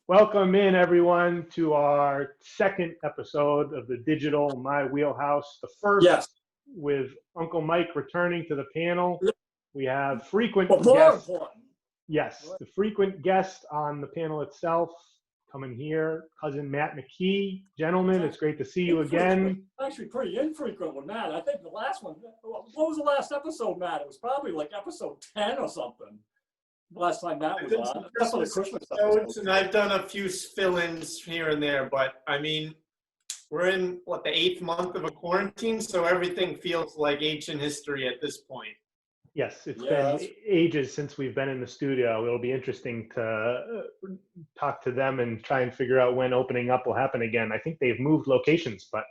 Welcome in, everyone, to our second episode of the digital My Wheelhouse. The first Yes. with Uncle Mike returning to the panel. We have frequent But more guests. important. Yes, the frequent guest on the panel itself coming here, cousin Matt McKee. Gentlemen, it's great to see you again. Actually, pretty infrequent with Matt. I think the last one, what was the last episode, Matt? It was probably like episode 10 or something. Last time Matt was on. That's for the Christmas episode. And I've done a few fill-ins here and there, but I mean, we're in the 8th month of a quarantine, so everything feels like ancient history at this point. Yes, it's been ages since we've been in the studio. It'll be interesting to talk to them and try and figure out when opening up will happen again. I think they've moved locations, but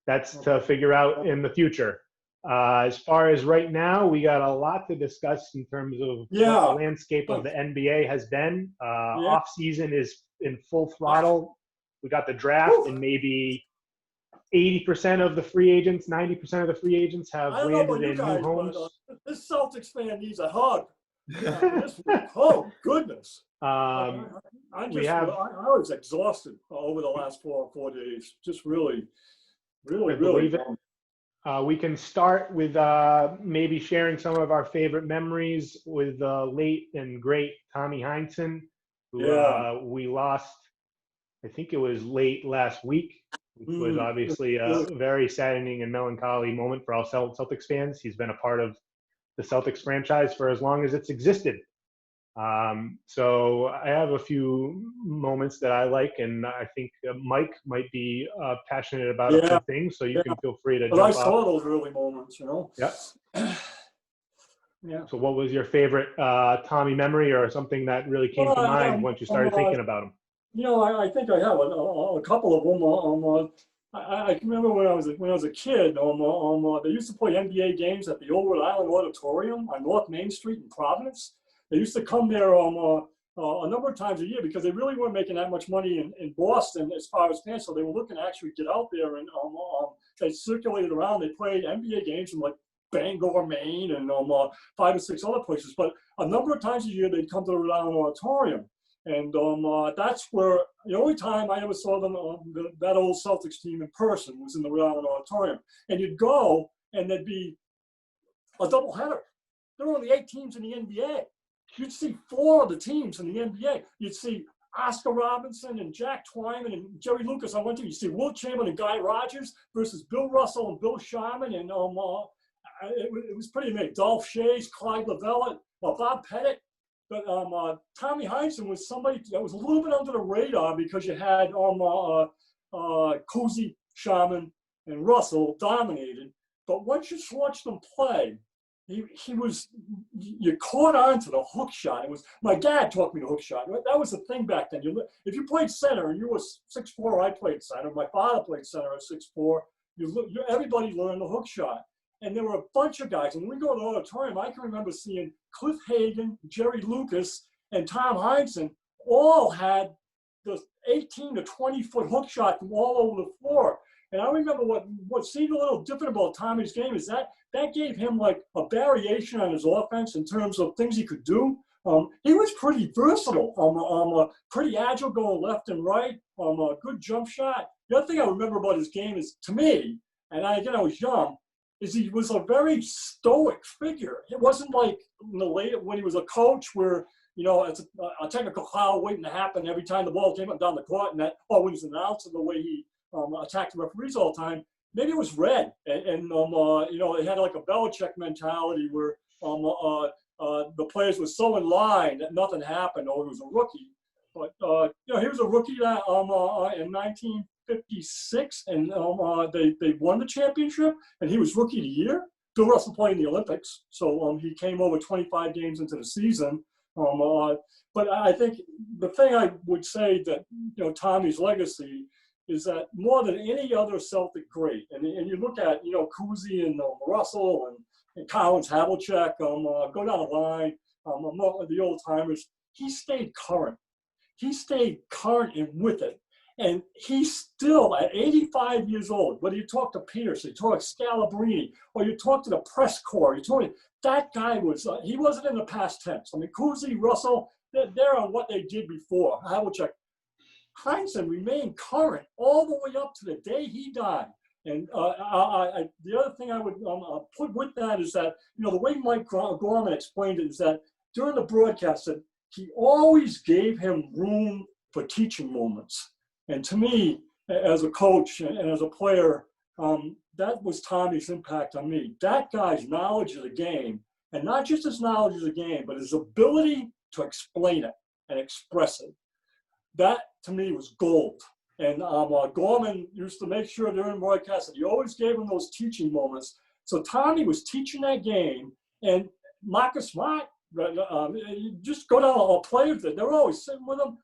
that's to figure out in the future. As far as right now, we got a lot to discuss in terms of what the landscape of the NBA has been. Off-season is in full throttle. We got the draft, and maybe 80% of the free agents, 90% of the free agents have landed in new homes. But, this Celtics fan needs a hug. Oh, goodness. I was exhausted over the last 4 days. Just really. We can start with maybe sharing some of our favorite memories with the late and great Tommy Heinsohn, who we lost, I think it was late last week, which was obviously a very saddening and melancholy moment for all Celtics fans. He's been a part of the Celtics franchise for as long as it's existed. So I have a few moments that I like, and I think Mike might be passionate about a few things, so you can feel free to jump I saw those early moments, Yeah. So what was your favorite Tommy memory, or something that really came to mind once you started thinking about him? I think I have a couple of them. I can remember when I was a kid. They used to play NBA games at the Old Rhode Island Auditorium on North Main Street in Providence. They used to come there a number of times a year because they really weren't making that much money in Boston as far as fans. So they were looking to actually get out there, and they circulated around. They played NBA games in like Bangor, Maine, and 5 or 6 other places. But a number of times a year they'd come to the Rhode Island Auditorium. And that's where the only time I ever saw them, that old Celtics team in person, was in the Rhode Island Auditorium. And you'd go, and there'd be a doubleheader. There were only 8 teams in the NBA. You'd see 4 of the teams in the NBA. You'd see Oscar Robinson and Jack Twyman and Jerry Lucas on one team. You'd see Wilt Chamberlain and Guy Rogers versus Bill Russell and Bill Sharman. And it was pretty amazing. Dolph Schayes, Clyde Lovellette, Bob Pettit. But Tommy Heinsohn was somebody that was a little bit under the radar because you had Cousy, Sharman, and Russell dominated. But once you watched them play, he was, you caught on to the hook shot. It was, my dad taught me the hook shot. That was the thing back then. If you played center and you were 6'4", I played center. My father played center at 6'4". Everybody learned the hook shot. And there were a bunch of guys. And when we go to the auditorium, I can remember seeing Cliff Hagan, Jerry Lucas, and Tom Heinsohn all had the 18 to 20-foot hook shot from all over the floor. And I remember what seemed a little different about Tommy's game is that gave him like a variation on his offense in terms of things he could do. He was pretty versatile, pretty agile going left and right, a good jump shot. The other thing I remember about his game is, to me, and I was young, is he was a very stoic figure. It wasn't like when he was a coach where, it's a technical foul waiting to happen every time the ball came up down the court, and that when he's announced the way he attacked the referees all the time. Maybe it was red, and it had like a Belichick mentality where the players were so in line that nothing happened, or he was a rookie. But he was a rookie in 1956, and they won the championship, and he was rookie of the year. Bill Russell played in the Olympics, so he came over 25 games into the season. But I think the thing I would say that Tommy's legacy is that more than any other Celtic great, and you look at Cousy and Russell and Collins, Havlicek, go down the line, the old timers. He stayed current. He stayed current and with it. And he's still, at 85 years old, whether you talk to Peterson, you talk to Scalabrine, or you talk to the press corps, that guy he wasn't in the past tense. I mean, Cousy, Russell, they're on what they did before. Havlicek, Heinsohn remained current all the way up to the day he died. And the other thing I would put with that is that, the way Mike Gorman explained it is that during the broadcast, that he always gave him room for teaching moments. And to me, as a coach and as a player, that was Tommy's impact on me. That guy's knowledge of the game, and not just his knowledge of the game, but his ability to explain it and express it. That, to me, was gold. And Gorman used to make sure during broadcast that he always gave him those teaching moments. So Tommy was teaching that game, and Marcus Smart, you just go down all players that they're always sitting with him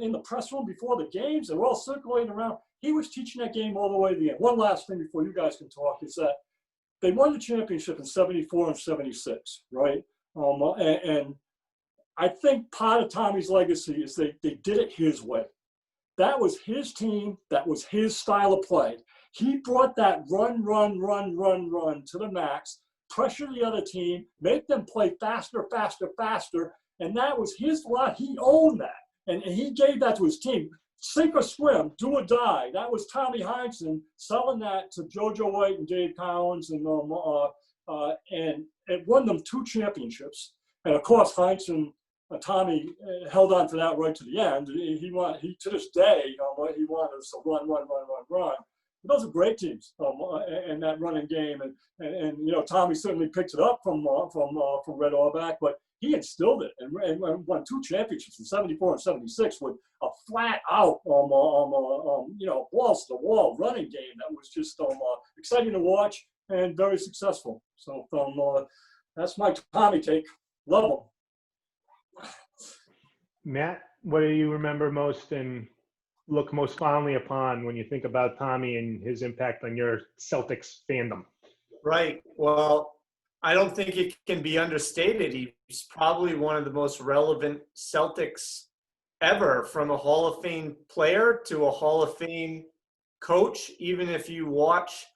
in the press room before the games. They're all circulating around. He was teaching that game all the way to the end. One last thing before you guys can talk is that they won the championship in 74 and 76, right? And I think part of Tommy's legacy is they did it his way. That was his team. That was his style of play. He brought that run to the max, pressure the other team, make them play faster. And that was his lot. He owned that. And he gave that to his team. Sink or swim, do or die. That was Tommy Heinsohn selling that to JoJo White and Dave Cowens. And it won them 2 championships. And of course, Heinsohn, Tommy held on to that right to the end. He to this day, what he wanted is to run. But those are great teams in that running game, and Tommy certainly picked it up from Red Auerbach, but he instilled it and won 2 championships in 74 and 76 with a flat out balls to the wall running game that was just exciting to watch and very successful. So that's my Tommy take. Love him. Matt, what do you remember most and look most fondly upon when you think about Tommy and his impact on your Celtics fandom? Right. Well, I don't think it can be understated. He's probably one of the most relevant Celtics ever, from a Hall of Fame player to a Hall of Fame coach. Even if you watch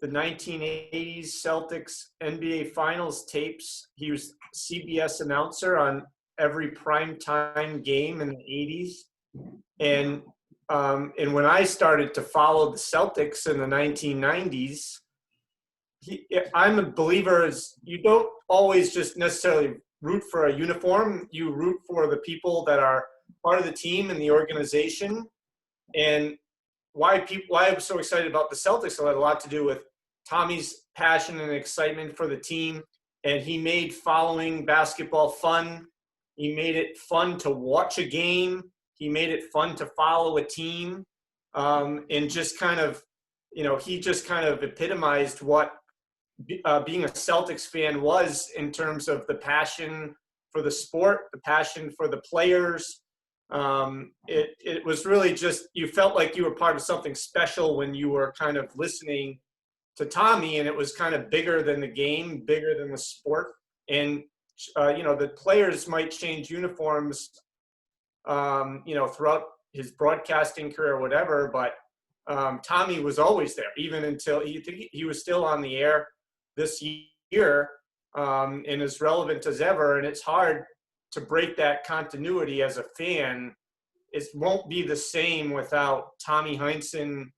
the 1980s Celtics NBA Finals tapes, he was CBS announcer on every primetime game in the 80s. And when I started to follow the Celtics in the 1990s, I'm a believer is you don't always just necessarily root for a uniform. You root for the people that are part of the team and the organization. And why I'm so excited about the Celtics had a lot to do with Tommy's passion and excitement for the team. And he made following basketball fun. He made it fun to watch a game. He made it fun to follow a team. And just kind of, he just kind of epitomized what being a Celtics fan was in terms of the passion for the sport, the passion for the players. It was really just, you felt like you were part of something special when you were kind of listening to Tommy, and it was kind of bigger than the game, bigger than the sport. And, the players might change uniforms, throughout his broadcasting career or whatever, but Tommy was always there, even until he was still on the air this year, and as relevant as ever. And it's hard to break that continuity as a fan. It won't be the same without Tommy Heinsohn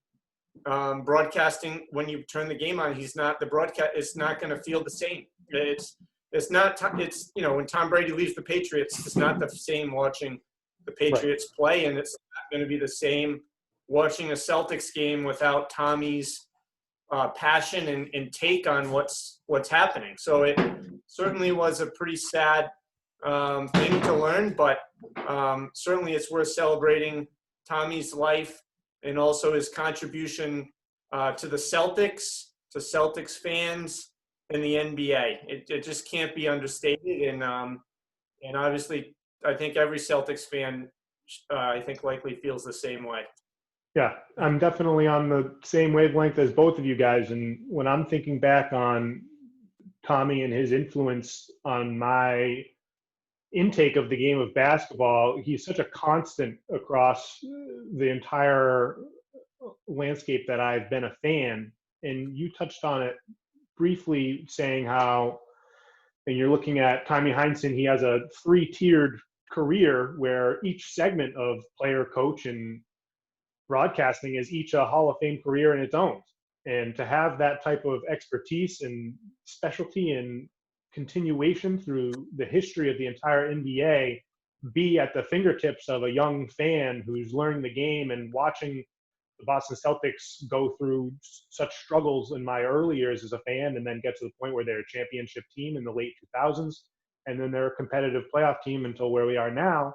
broadcasting. When you turn the game on, he's not the broadcast. It's not going to feel the same. It's not. It's when Tom Brady leaves the Patriots, it's not the same watching the Patriots play, and it's not going to be the same watching a Celtics game without Tommy's passion and take on what's happening. So it certainly was a pretty sad thing to learn, but certainly it's worth celebrating Tommy's life and also his contribution to the Celtics, to Celtics fans, and the NBA. It just can't be understated, and obviously I think every Celtics fan likely feels the same way. Yeah, I'm definitely on the same wavelength as both of you guys. And when I'm thinking back on Tommy and his influence on my intake of the game of basketball, he's such a constant across the entire landscape that I've been a fan. And you touched on it briefly, saying how, and you're looking at Tommy Heinsohn, he has a 3-tiered career where each segment of player, coach, and broadcasting is each a Hall of Fame career in its own. And to have that type of expertise and specialty and continuation through the history of the entire NBA be at the fingertips of a young fan who's learning the game and watching the Boston Celtics go through such struggles in my early years as a fan and then get to the point where they're a championship team in the late 2000s and then they're a competitive playoff team until where we are now.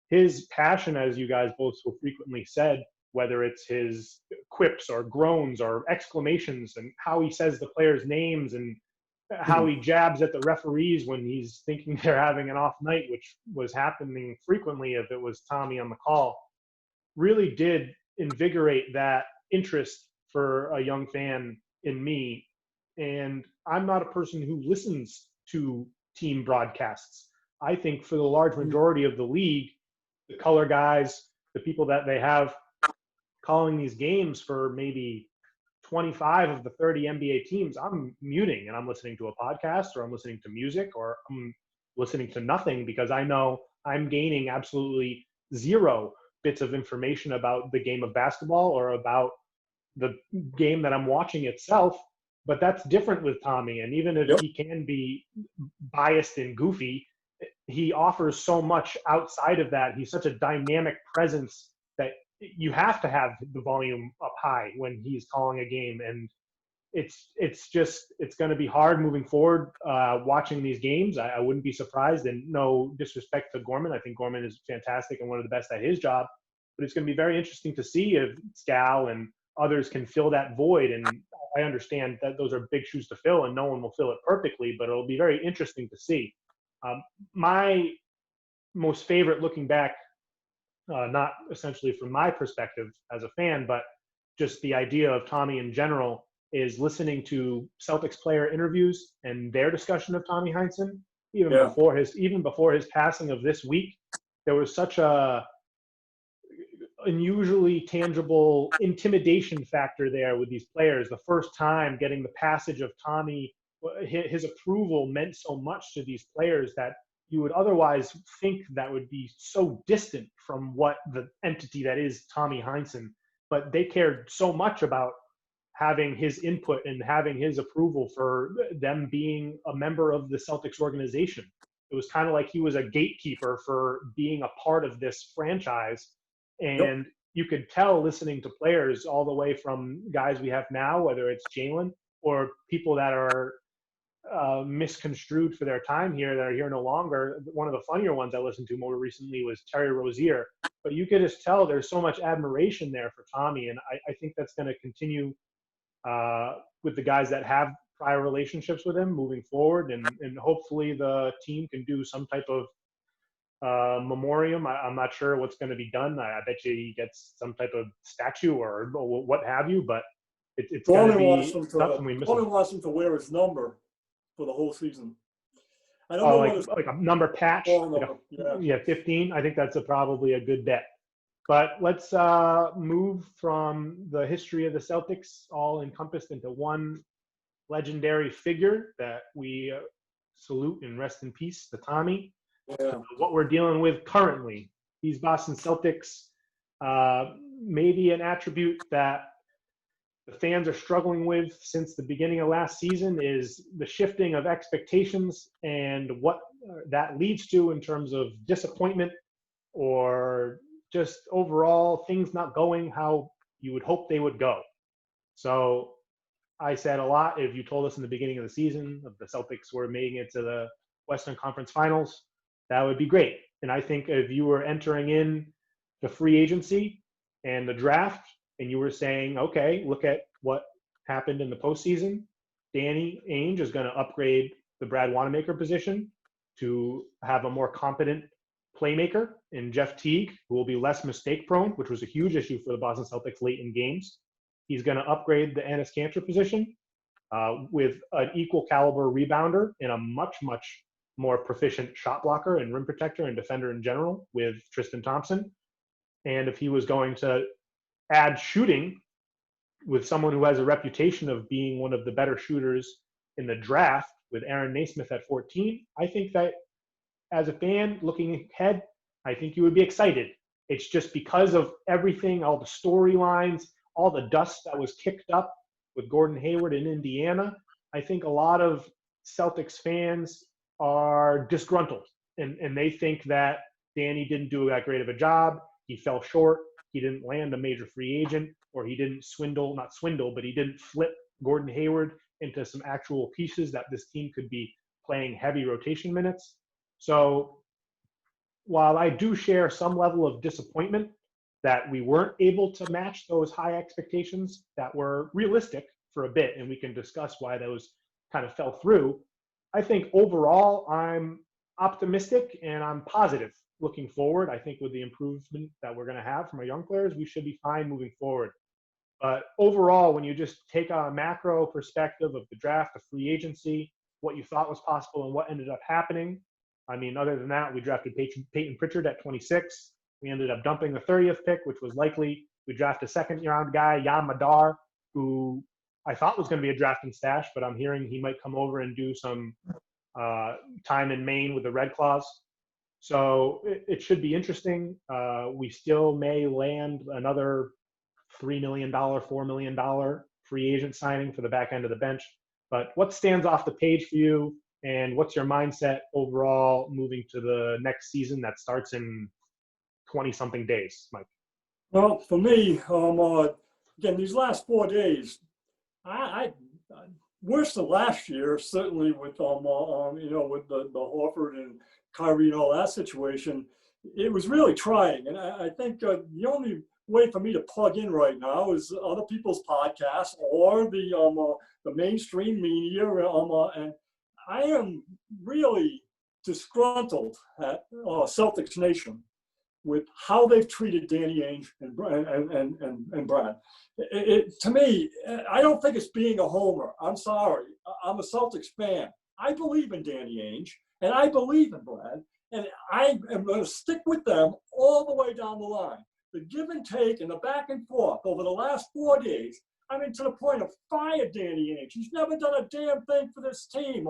His passion, as you guys both so frequently said, whether it's his quips or groans or exclamations and how he says the players' names and how he jabs at the referees when he's thinking they're having an off night, which was happening frequently if it was Tommy on the call, really did invigorate that interest for a young fan in me. And I'm not a person who listens to team broadcasts. I think for the large majority of the league, the color guys, the people that they have calling these games for maybe 25 of the 30 NBA teams, I'm muting and I'm listening to a podcast or I'm listening to music or I'm listening to nothing because I know I'm gaining absolutely zero bits of information about the game of basketball or about the game that I'm watching itself. But that's different with Tommy. And even if he can be biased and goofy, he offers so much outside of that. He's such a dynamic presence that you have to have the volume up high when he's calling a game. And it's going to be hard moving forward watching these games. I wouldn't be surprised, and no disrespect to Gorman. I think Gorman is fantastic and one of the best at his job. But it's going to be very interesting to see if Scal and others can fill that void. And I understand that those are big shoes to fill and no one will fill it perfectly, but it'll be very interesting to see. My most favorite looking back, not essentially from my perspective as a fan, but just the idea of Tommy in general, is listening to Celtics player interviews and their discussion of Tommy Heinsohn. Even before his passing of this week, there was such a unusually tangible intimidation factor there with these players. The first time getting the passage of Tommy, his approval meant so much to these players that you would otherwise think that would be so distant from what the entity that is Tommy Heinsohn. But they cared so much about having his input and having his approval for them being a member of the Celtics organization. It was kind of like he was a gatekeeper for being a part of this franchise. And you could tell listening to players all the way from guys we have now, whether it's Jalen or people that are misconstrued for their time here that are here no longer. One of the funnier ones I listened to more recently was Terry Rozier. But you could just tell there's so much admiration there for Tommy. And I think that's going to continue with the guys that have prior relationships with him moving forward. And hopefully the team can do some type of memoriam. I'm not sure what's going to be done. I bet you he gets some type of statue or what have you, but it's going to be something we miss. Tommy wants him to wear his number for the whole season. I don't know like a number patch. Like 15. I think that's probably a good bet. But let's move from the history of the Celtics, all encompassed into one legendary figure that we salute and rest in peace, the Tommy. What we're dealing with currently, these Boston Celtics, maybe an attribute that the fans are struggling with since the beginning of last season is the shifting of expectations and what that leads to in terms of disappointment or just overall things not going how you would hope they would go. So I said a lot, if you told us in the beginning of the season of the Celtics were making it to the Western Conference Finals, that would be great. And I think if you were entering in the free agency and the draft and you were saying, okay, look at what happened in the postseason, Danny Ainge is going to upgrade the Brad Wanamaker position to have a more competent playmaker in Jeff Teague, who will be less mistake prone, which was a huge issue for the Boston Celtics late in games. He's going to upgrade the Enes Kanter position with an equal caliber rebounder and a much, much more proficient shot blocker and rim protector and defender in general with Tristan Thompson. And if he was going to add shooting with someone who has a reputation of being one of the better shooters in the draft with Aaron Naismith at 14, I think that as a fan looking ahead, I think you would be excited It's just because of everything, all the storylines, all the dust that was kicked up with Gordon Hayward in Indiana. I think a lot of Celtics fans are disgruntled, and they think that Danny didn't do that great of a job. He fell short. He didn't land a major free agent, or he didn't not swindle, but he didn't flip Gordon Hayward into some actual pieces that this team could be playing heavy rotation minutes. So while I do share some level of disappointment that we weren't able to match those high expectations that were realistic for a bit, and we can discuss why those kind of fell through, I think overall I'm optimistic and I'm positive looking forward. I think with the improvement that we're going to have from our young players, we should be fine moving forward. But overall, when you just take a macro perspective of the draft, the free agency, what you thought was possible and what ended up happening, I mean, other than that, we drafted Peyton Pritchard at 26. We ended up dumping the 30th pick, which was likely. We drafted a second-round guy, Jan Madar, who I thought was going to be a drafting stash, but I'm hearing he might come over and do some time in Maine with the Red Claws. So it should be interesting. We still may land another $3 million, $4 million free agent signing for the back end of the bench. But what stands off the page for you, and what's your mindset overall moving to the next season that starts in 20-something days, Mike? Well, for me, again, these last 4 days, I worse than last year, certainly with with the Horford and Kyrie and all that situation. It was really trying, and I think the only way for me to plug in right now is other people's podcasts or the mainstream media, and I am really disgruntled at Celtics Nation with how they've treated Danny Ainge and Brad. To me, I don't think it's being a homer. I'm sorry. I'm a Celtics fan. I believe in Danny Ainge, and I believe in Brad, and I am going to stick with them all the way down the line. The give and take and the back and forth over the last 4 days, I mean, to the point of fire Danny Ainge. He's never done a damn thing for this team.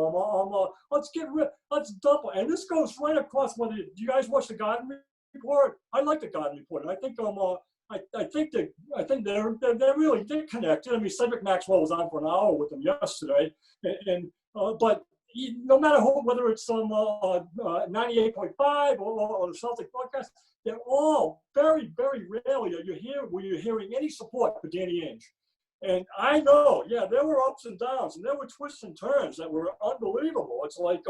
Let's dump it. And this goes right across. Do you guys watch the Garden Report? I like the Garden Report. And I think I think they're really connected. I mean, Cedric Maxwell was on for an hour with them yesterday, but no matter whether it's on 98.5 or the Celtic broadcast, they're all very, very rarely when you're hearing any support for Danny Ainge. And I know, yeah, there were ups and downs, and there were twists and turns that were unbelievable. It's like,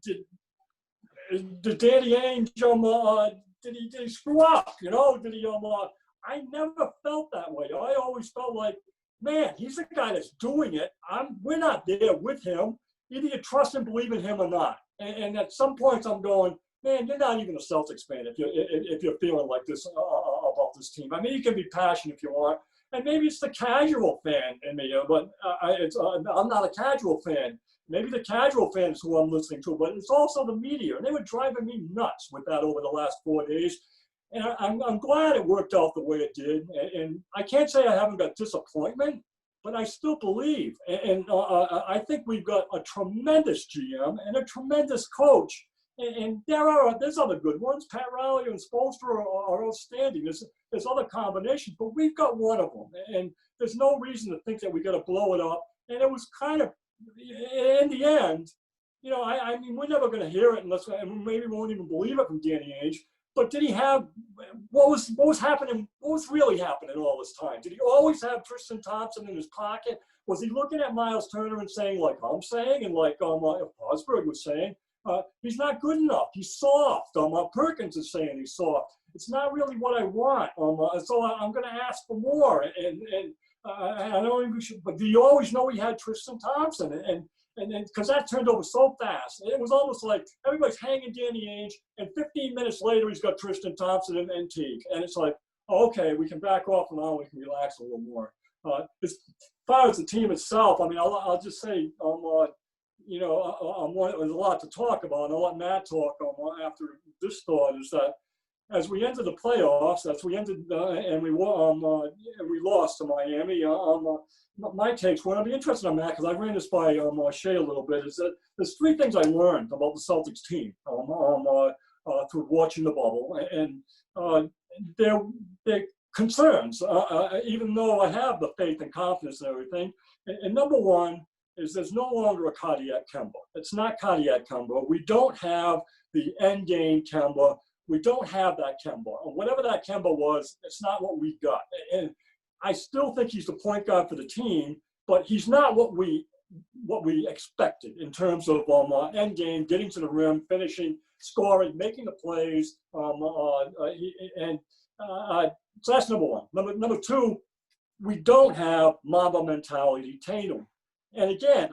did Danny Ainge, did he screw up? Did he? I never felt that way. I always felt like, man, he's the guy that's doing it. We're not there with him. Either you trust and believe in him or not. And at some points, I'm going, man, you're not even a Celtics fan if you're feeling like this about this team. I mean, you can be passionate if you want, and maybe it's the casual fan in me, but I'm not a casual fan. Maybe the casual fan is who I'm listening to, but it's also the media, and they were driving me nuts with that over the last 4 days. And I'm glad it worked out the way it did. And I can't say I haven't got disappointment, but I still believe. And I think we've got a tremendous GM and a tremendous coach. And there's other good ones. Pat Riley and Spoelstra are outstanding. There's other combinations, but we've got one of them. And there's no reason to think that we got to blow it up. And it was kind of, in the end, I mean, we're never going to hear it unless, and maybe we won't even believe it from Danny Ainge. But did he have what was happening? What was really happening all this time? Did he always have Tristan Thompson in his pocket? Was he looking at Miles Turner and saying, like I'm saying, and like Osberg was saying, he's not good enough. He's soft. Perkins is saying he's soft. It's not really what I want. So I'm going to ask for more. And I don't think we should. But do you always know he had Tristan Thompson? And then, because that turned over so fast, it was almost like everybody's hanging Danny Ainge, and 15 minutes later, he's got Tristan Thompson and Teague. And it's like, okay, we can back off now, we can relax a little more. As far as the team itself, I mean, I'll just say, there's a lot to talk about, and I'll let Matt talk after this thought, is that as we entered the playoffs, and we lost to Miami, my takes were, I'd be interested on that because I ran this by Shea a little bit, is that there's three things I learned about the Celtics team. through watching the bubble, and they're concerns, even though I have the faith and confidence and everything. And number one is there's no longer a cardiac Kemba. It's not cardiac Kemba. We don't have the end game Kemba. We don't have that Kemba. And whatever that Kemba was, it's not what we got. And I still think he's the point guard for the team, but he's not what we expected in terms of end game, getting to the rim, finishing, scoring, making the plays, so that's number one. Number two, we don't have Mamba mentality Tatum. And again,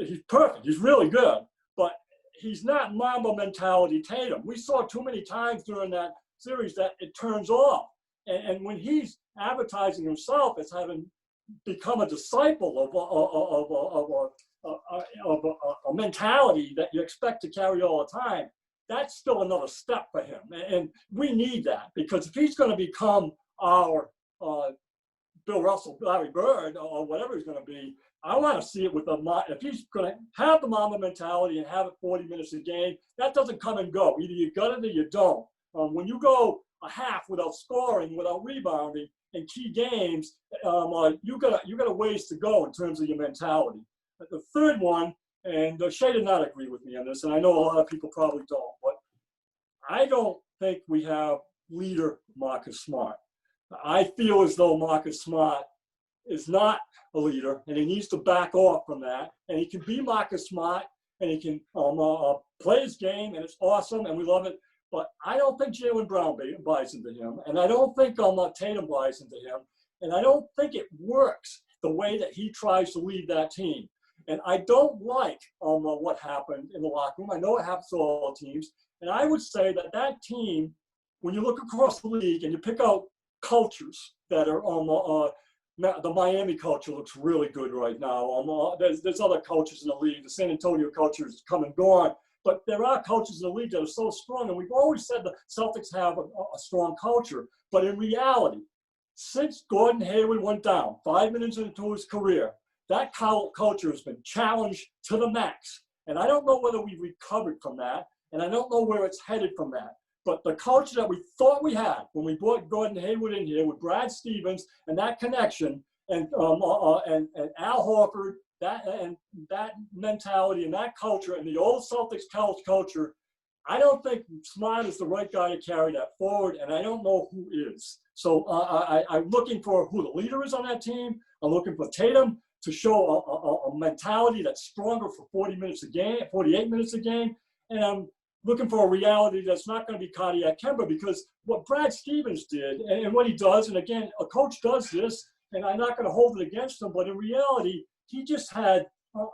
he's perfect. He's really good, but he's not Mamba mentality Tatum. We saw too many times during that series that it turns off. And when he's advertising himself as having become a disciple of a mentality that you expect to carry all the time, that's still another step for him. And we need that, because if he's going to become our Bill Russell, Larry Bird, or whatever he's going to be, I want to see it with if he's going to have the Mamba mentality and have it 40 minutes a game, that doesn't come and go. Either you got it or you don't. When you go a half without scoring, without rebounding in key games, you got a ways to go in terms of your mentality. The third one, and Shea did not agree with me on this, and I know a lot of people probably don't, but I don't think we have leader Marcus Smart. I feel as though Marcus Smart is not a leader, and he needs to back off from that. And he can be Marcus Smart, and he can play his game, and it's awesome, and we love it. But I don't think Jaylen Brown buys into him, and I don't think Tatum buys into him, and I don't think it works the way that he tries to lead that team. And I don't like what happened in the locker room. I know it happens to all teams, and I would say that team, when you look across the league and you pick out cultures that are the Miami culture looks really good right now. There's other cultures in the league. The San Antonio culture is come and gone. But there are cultures in the league that are so strong. And we've always said the Celtics have a strong culture. But in reality, since Gordon Hayward went down 5 minutes into his career, that culture has been challenged to the max. And I don't know whether we've recovered from that. And I don't know where it's headed from that. But the culture that we thought we had when we brought Gordon Hayward in here with Brad Stevens and that connection, and Al Horford, that mentality and that culture and the old Celtics culture, I don't think Smart is the right guy to carry that forward, and I don't know who is. So I'm looking for who the leader is on that team. I'm looking for Tatum to show a mentality that's stronger for 40 minutes a game, 48 minutes a game, and I'm looking for a reality that's not going to be cardiac Kemba, because what Brad Stevens did and what he does, and again, a coach does this, and I'm not going to hold it against him, but in reality, he just had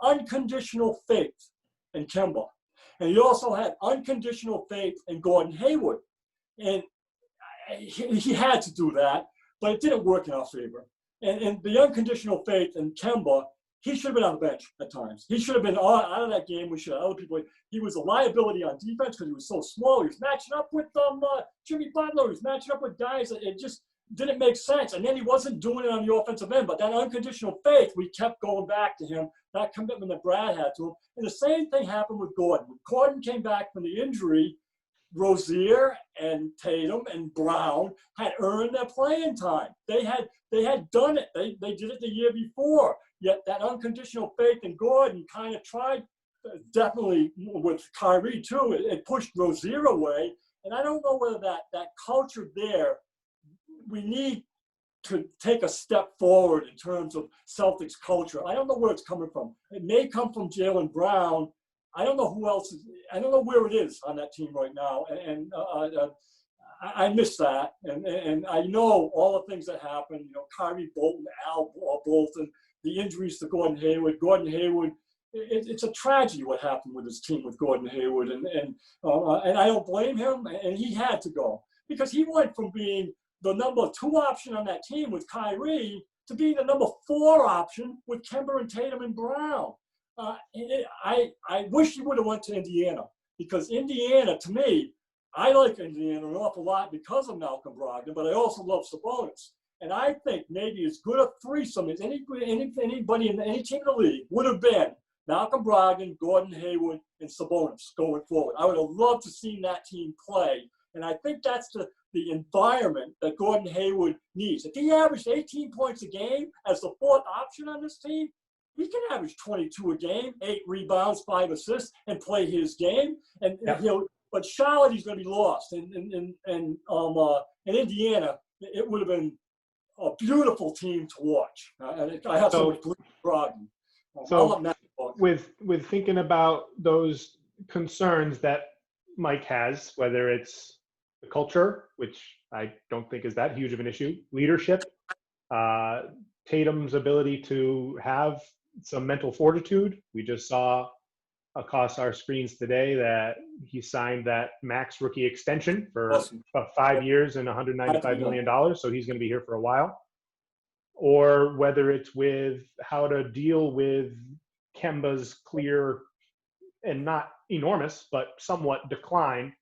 unconditional faith in Kemba. And he also had unconditional faith in Gordon Hayward. And he had to do that, but it didn't work in our favor. And the unconditional faith in Kemba, he should have been on the bench at times. He should have been out of that game. We should have other people. He was a liability on defense because he was so small. He was matching up with Jimmy Butler. He was matching up with guys that it just didn't make sense. And then he wasn't doing it on the offensive end. But that unconditional faith, we kept going back to him, that commitment that Brad had to him. And the same thing happened with Gordon. When Gordon came back from the injury, Rozier and Tatum and Brown had earned their playing time. They had done it. They did it the year before. Yet that unconditional faith in Gordon kind of tried, definitely with Kyrie too, it pushed Rozier away. And I don't know whether that culture there, we need to take a step forward in terms of Celtics culture. I don't know where it's coming from. It may come from Jaylen Brown. I don't know who else. I don't know where it is on that team right now. And I miss that. And I know all the things that happened. You know, Kyrie Bolton, Al Bolton, the injuries to Gordon Hayward. Gordon Hayward, it's a tragedy what happened with his team with Gordon Hayward. And I don't blame him. And he had to go because he went from being the number 2 option on that team with Kyrie to being the number 4 option with Kemba and Tatum and Brown. I wish he would have went to Indiana, because Indiana, to me, I like Indiana an awful lot because of Malcolm Brogdon, but I also love Sabonis. And I think maybe as good a threesome as anybody in any team in the league would have been Malcolm Brogdon, Gordon Hayward, and Sabonis going forward. I would have loved to see that team play. And I think that's the environment that Gordon Hayward needs. If he averaged 18 points a game as the fourth option on this team, he can average 22 a game, 8 rebounds, 5 assists, and play his game. And but Charlotte, he's going to be lost. And in Indiana, it would have been a beautiful team to watch. And I have so much belief in Brogdon. So with thinking about those concerns that Mike has, whether it's the culture, which I don't think is that huge of an issue, leadership, Tatum's ability to have some mental fortitude. We just saw across our screens today that he signed that max rookie extension for 5 years and $195 million. So he's going to be here for a while. Or whether it's with how to deal with Kemba's clear and not enormous, but somewhat decline.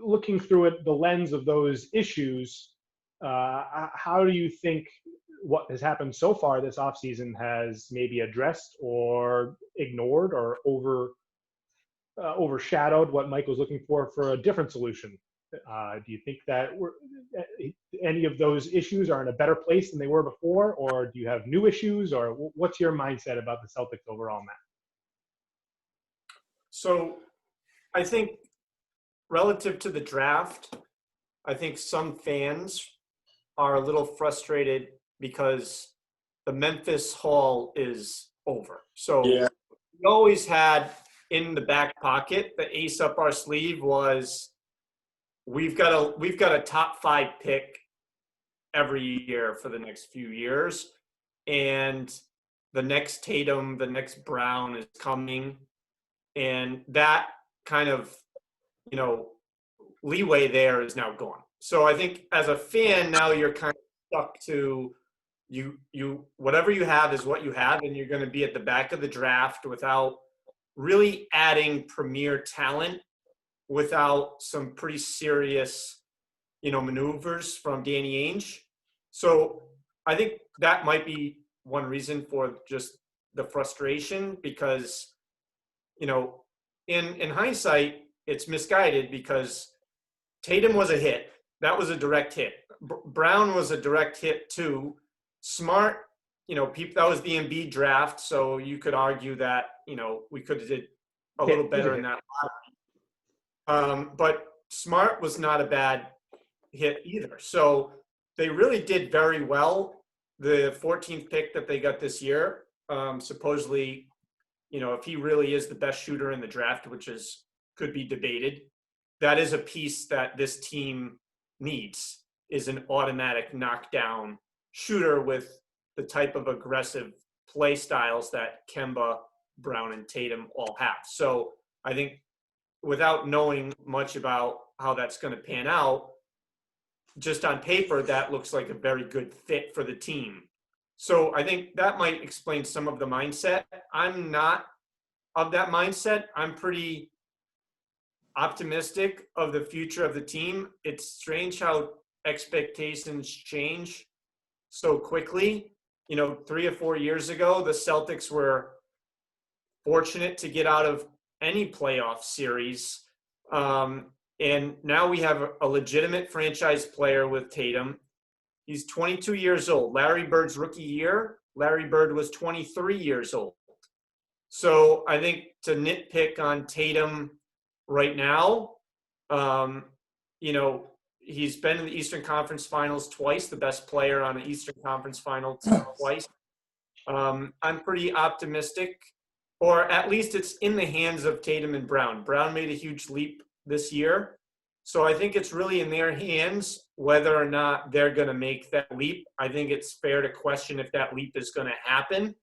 Looking through it, the lens of those issues, how do you think what has happened so far this offseason has maybe addressed or ignored or overshadowed what Mike was looking for a different solution? Do you think that any of those issues are in a better place than they were before, or do you have new issues, or what's your mindset about the Celtics overall, Matt? So I think relative to the draft, I think some fans are a little frustrated because the Memphis haul is over. So we always had in the back pocket, the ace up our sleeve was we've got a top 5 pick every year for the next few years. And the next Tatum, the next Brown is coming. And that kind of, leeway there is now gone. So I think as a fan, now you're kind of stuck to you whatever you have is what you have, and you're going to be at the back of the draft without really adding premier talent, without some pretty serious, maneuvers from Danny Ainge. So I think that might be one reason for just the frustration, because, in hindsight, it's misguided because Tatum was a hit. That was a direct hit. Brown was a direct hit too. Smart, that was the Embiid draft, so you could argue that, we could have did a little better in that lottery. But Smart was not a bad hit either. So they really did very well. The 14th pick that they got this year, supposedly, if he really is the best shooter in the draft, which could be debated, that is a piece that this team needs, is an automatic knockdown shooter with the type of aggressive play styles that Kemba, Brown, and Tatum all have. So I think without knowing much about how that's going to pan out, just on paper, that looks like a very good fit for the team. So I think that might explain some of the mindset. I'm not of that mindset. I'm pretty optimistic of the future of the team. It's strange how expectations change so quickly. 3 or 4 years ago, the Celtics were fortunate to get out of any playoff series. And now we have a legitimate franchise player with Tatum. He's 22 years old. Larry Bird's rookie year, Larry Bird was 23 years old. So I think to nitpick on Tatum right now, he's been in the Eastern Conference Finals twice, the best player on the Eastern Conference Final twice. I'm pretty optimistic, or at least it's in the hands of Tatum and Brown. Brown made a huge leap this year. So I think it's really in their hands whether or not they're going to make that leap. I think it's fair to question if that leap is going to happen.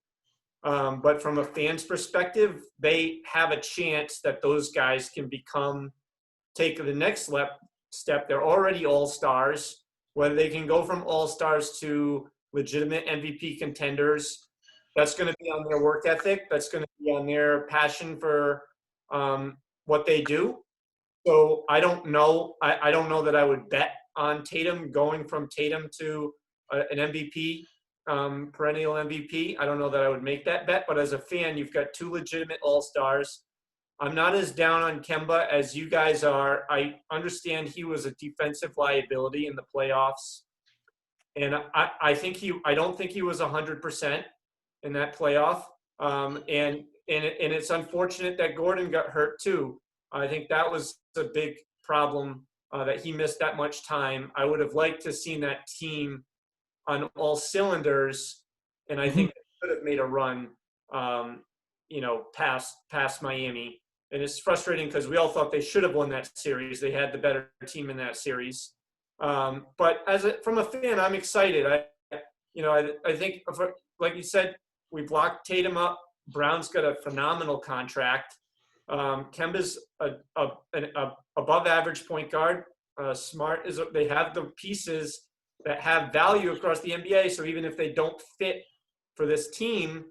But from a fan's perspective, they have a chance that those guys can take the next step. They're already all-stars. Whether they can go from all-stars to legitimate MVP contenders, that's going to be on their work ethic. That's going to be on their passion for what they do. So I don't know. I don't know that I would bet on Tatum going from Tatum to an MVP perennial MVP. I don't know that I would make that bet, but as a fan, you've got two legitimate all-stars. I'm not as down on Kemba as you guys are. I understand he was a defensive liability in the playoffs. And I don't think he was 100% in that playoff. And it's unfortunate that Gordon got hurt too. I think that was a big problem that he missed that much time. I would have liked to have seen that team on all cylinders, and I think they could have made a run, past Miami. And it's frustrating because we all thought they should have won that series. They had the better team in that series. But from a fan, I'm excited. I think, like you said, we blocked Tatum up. Brown's got a phenomenal contract. Kemba's an above-average point guard. Smart they have the pieces that have value across the NBA. So even if they don't fit for this team,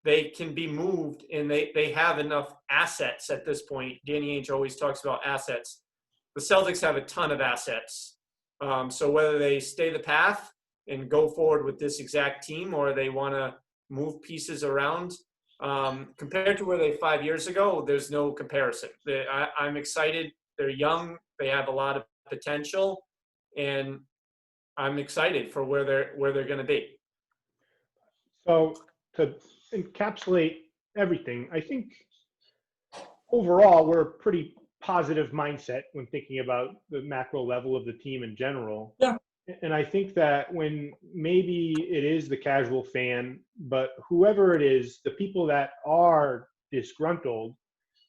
they can be moved, and they have enough assets at this point. Danny Ainge always talks about assets. The Celtics have a ton of assets. So whether they stay the path and go forward with this exact team, or they want to move pieces around, compared to where they 5 years ago, there's no comparison. I'm excited. They're young. They have a lot of potential, and I'm excited for where they're going to be. So to encapsulate everything, I think overall we're a pretty positive mindset when thinking about the macro level of the team in general. Yeah. And I think that when maybe it is the casual fan, but whoever it is, the people that are disgruntled,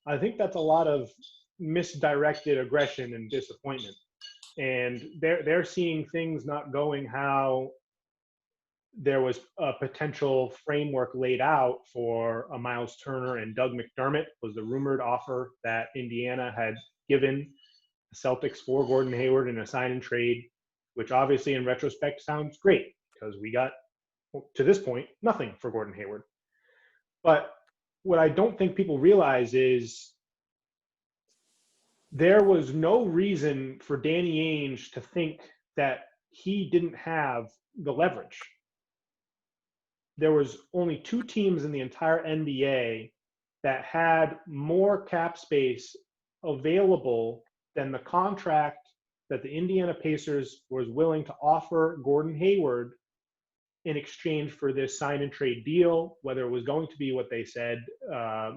I think that's a lot of misdirected aggression and disappointment. And they're seeing things not going how there was a potential framework laid out for a Miles Turner, and Doug McDermott was the rumored offer that Indiana had given the Celtics for Gordon Hayward in a sign and trade, which obviously in retrospect sounds great because we got, to this point, nothing for Gordon Hayward. But what I don't think people realize is there was no reason for Danny Ainge to think that he didn't have the leverage. There was only two teams in the entire NBA that had more cap space available than the contract that the Indiana Pacers was willing to offer Gordon Hayward in exchange for this sign and trade deal, whether it was going to be what they said,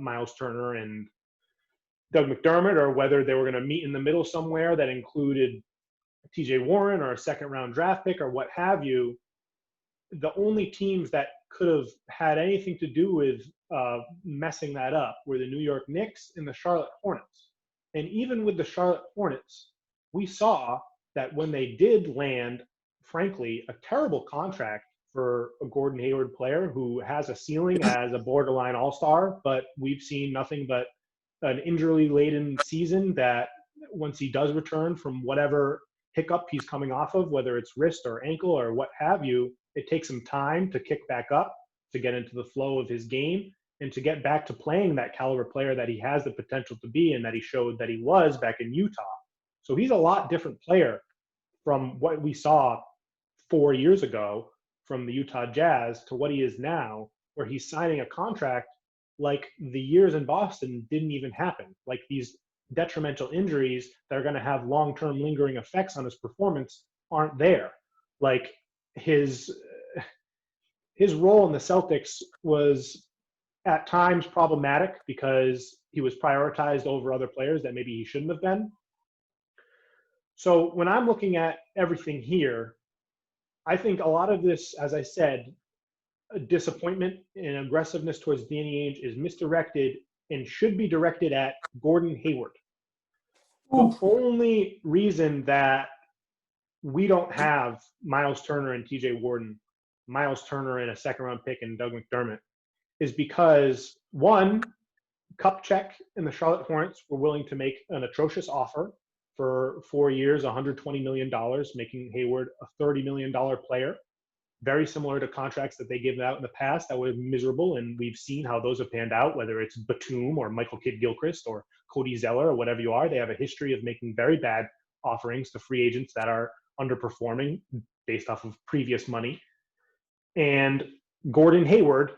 Miles Turner and Doug McDermott, or whether they were going to meet in the middle somewhere that included TJ Warren or a second round draft pick or what have you. The only teams that could have had anything to do with messing that up were the New York Knicks and the Charlotte Hornets. And even with the Charlotte Hornets, we saw that when they did land, frankly, a terrible contract for a Gordon Hayward player who has a ceiling as a borderline all-star, but we've seen nothing but an injury-laden season that once he does return from whatever hiccup he's coming off of, whether it's wrist or ankle or what have you, it takes him time to kick back up, to get into the flow of his game, and to get back to playing that caliber player that he has the potential to be and that he showed that he was back in Utah. So he's a lot different player from what we saw 4 years ago from the Utah Jazz to what he is now, where he's signing a contract like the years in Boston didn't even happen. Like these detrimental injuries that are going to have long-term lingering effects on his performance aren't there. Like his role in the Celtics was at times problematic because he was prioritized over other players that maybe he shouldn't have been. So when I'm looking at everything here, I think a lot of this, as I said, disappointment and aggressiveness towards Danny Ainge is misdirected and should be directed at Gordon Hayward. The only reason that we don't have Miles Turner and TJ Warden, Miles Turner and a second-round pick and Doug McDermott, is because, one, Kupchak and the Charlotte Hornets were willing to make an atrocious offer for 4 years, $120 million, making Hayward a $30 million player, very similar to contracts that they gave out in the past that were miserable, and we've seen how those have panned out, whether it's Batum or Michael Kidd-Gilchrist or Cody Zeller or whatever you are. They have a history of making very bad offerings to free agents that are underperforming based off of previous money. and Gordon Hayward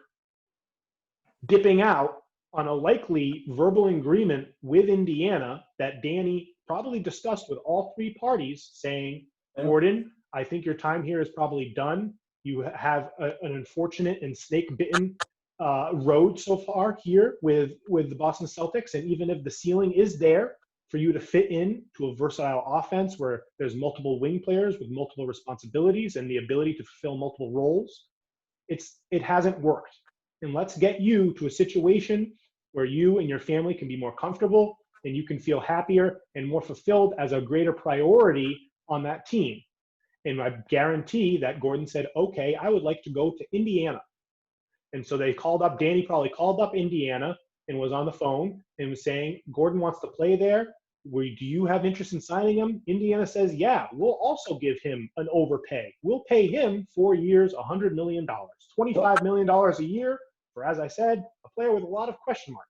dipping out on a likely verbal agreement with Indiana that Danny probably discussed with all three parties, saying, Gordon, I think your time here is probably done. You have an unfortunate and snake-bitten road so far here with the Boston Celtics, and even if the ceiling is there for you to fit in to a versatile offense where there's multiple wing players with multiple responsibilities and the ability to fulfill multiple roles, it hasn't worked. And let's get you to a situation where you and your family can be more comfortable and you can feel happier and more fulfilled as a greater priority on that team. And I guarantee that Gordon said, okay, I would like to go to Indiana. And so Danny probably called up Indiana and was on the phone and was saying, Gordon wants to play there. Do you have interest in signing him? Indiana says, yeah, we'll also give him an overpay. We'll pay him 4 years, $100 million, $25 million a year for, as I said, a player with a lot of question marks.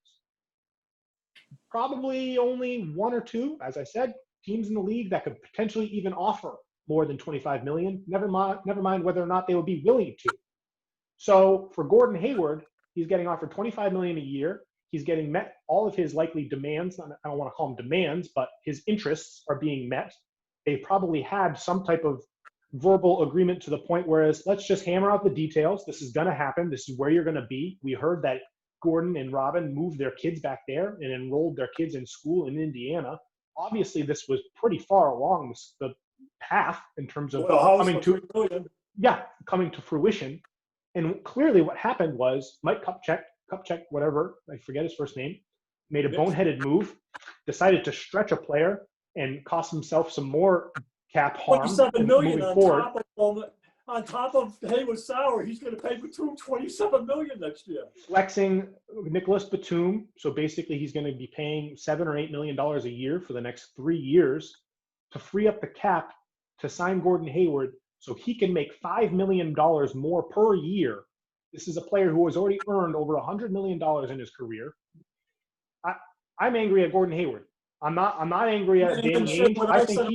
Probably only one or two, as I said, teams in the league that could potentially even offer more than $25 million. Never mind whether or not they would be willing to. So for Gordon Hayward, he's getting offered $25 million a year. He's getting met all of his likely demands. I don't want to call them demands, but his interests are being met. They probably had some type of verbal agreement to the point where let's just hammer out the details. This is going to happen. This is where you're going to be. We heard that Gordon and Robin moved their kids back there and enrolled their kids in school in Indiana. Obviously, this was pretty far along the path in terms of coming to fruition. And clearly what happened was Mike Kupchak, whatever, I forget his first name, made a boneheaded move, decided to stretch a player and cost himself some more cap harm $27 million moving forward. On top of Hayward's salary, he's going to pay Batum $27 million next year. Flexing Nicholas Batum, so basically he's going to be paying $7 or $8 million a year for the next 3 years to free up the cap to sign Gordon Hayward so he can make $5 million more per year. This is a player who has already earned over $100 million in his career. I'm angry at Gordon Hayward. I'm not angry at Danny Ainge. I think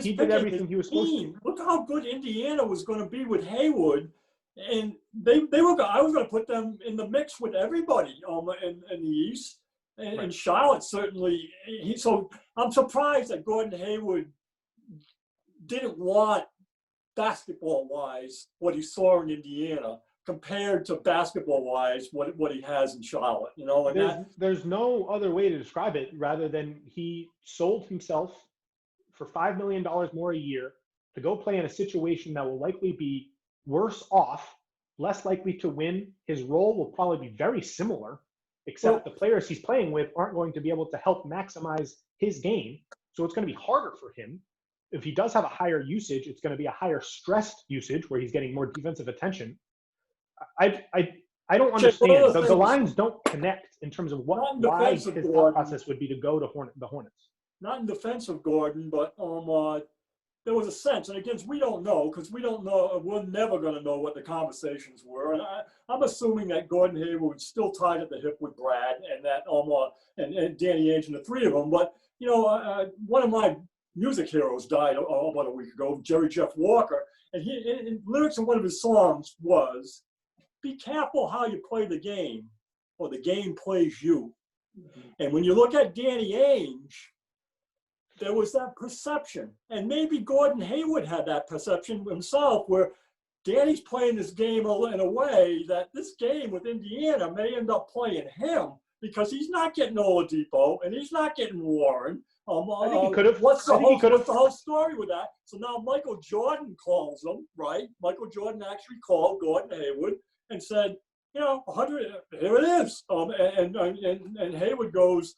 he did everything he was supposed to. Look how good Indiana was going to be with Hayward, and I was going to put them in the mix with everybody in the East, and Charlotte certainly. So I'm surprised that Gordon Hayward didn't want basketball-wise what he saw in Indiana compared to basketball-wise what he has in Charlotte. And there's no other way to describe it rather than he sold himself for $5 million more a year to go play in a situation that will likely be worse off, less likely to win. His role will probably be very similar, except the players he's playing with aren't going to be able to help maximize his game. So it's going to be harder for him. If he does have a higher usage, it's going to be a higher stressed usage where he's getting more defensive attention. I don't understand. The lines don't connect in terms of why his thought process would be to go to the Hornets. Not in defense of Gordon, but there was a sense, and again, we don't know because we don't know. We're never going to know what the conversations were. And I'm assuming that Gordon Hayward was still tied at the hip with Brad and that and Danny Ainge and the three of them. But one of my music heroes died about a week ago, Jerry Jeff Walker, and in lyrics in one of his songs was, "Be careful how you play the game, or the game plays you." Mm-hmm. And when you look at Danny Ainge, there was that perception. And maybe Gordon Hayward had that perception himself where Danny's playing this game in a way that this game with Indiana may end up playing him because he's not getting Oladipo and he's not getting Warren. I think he could have. What's the whole story with that? So now Michael Jordan calls him, right? Michael Jordan actually called Gordon Hayward and said, 100, here it is. And Hayward goes,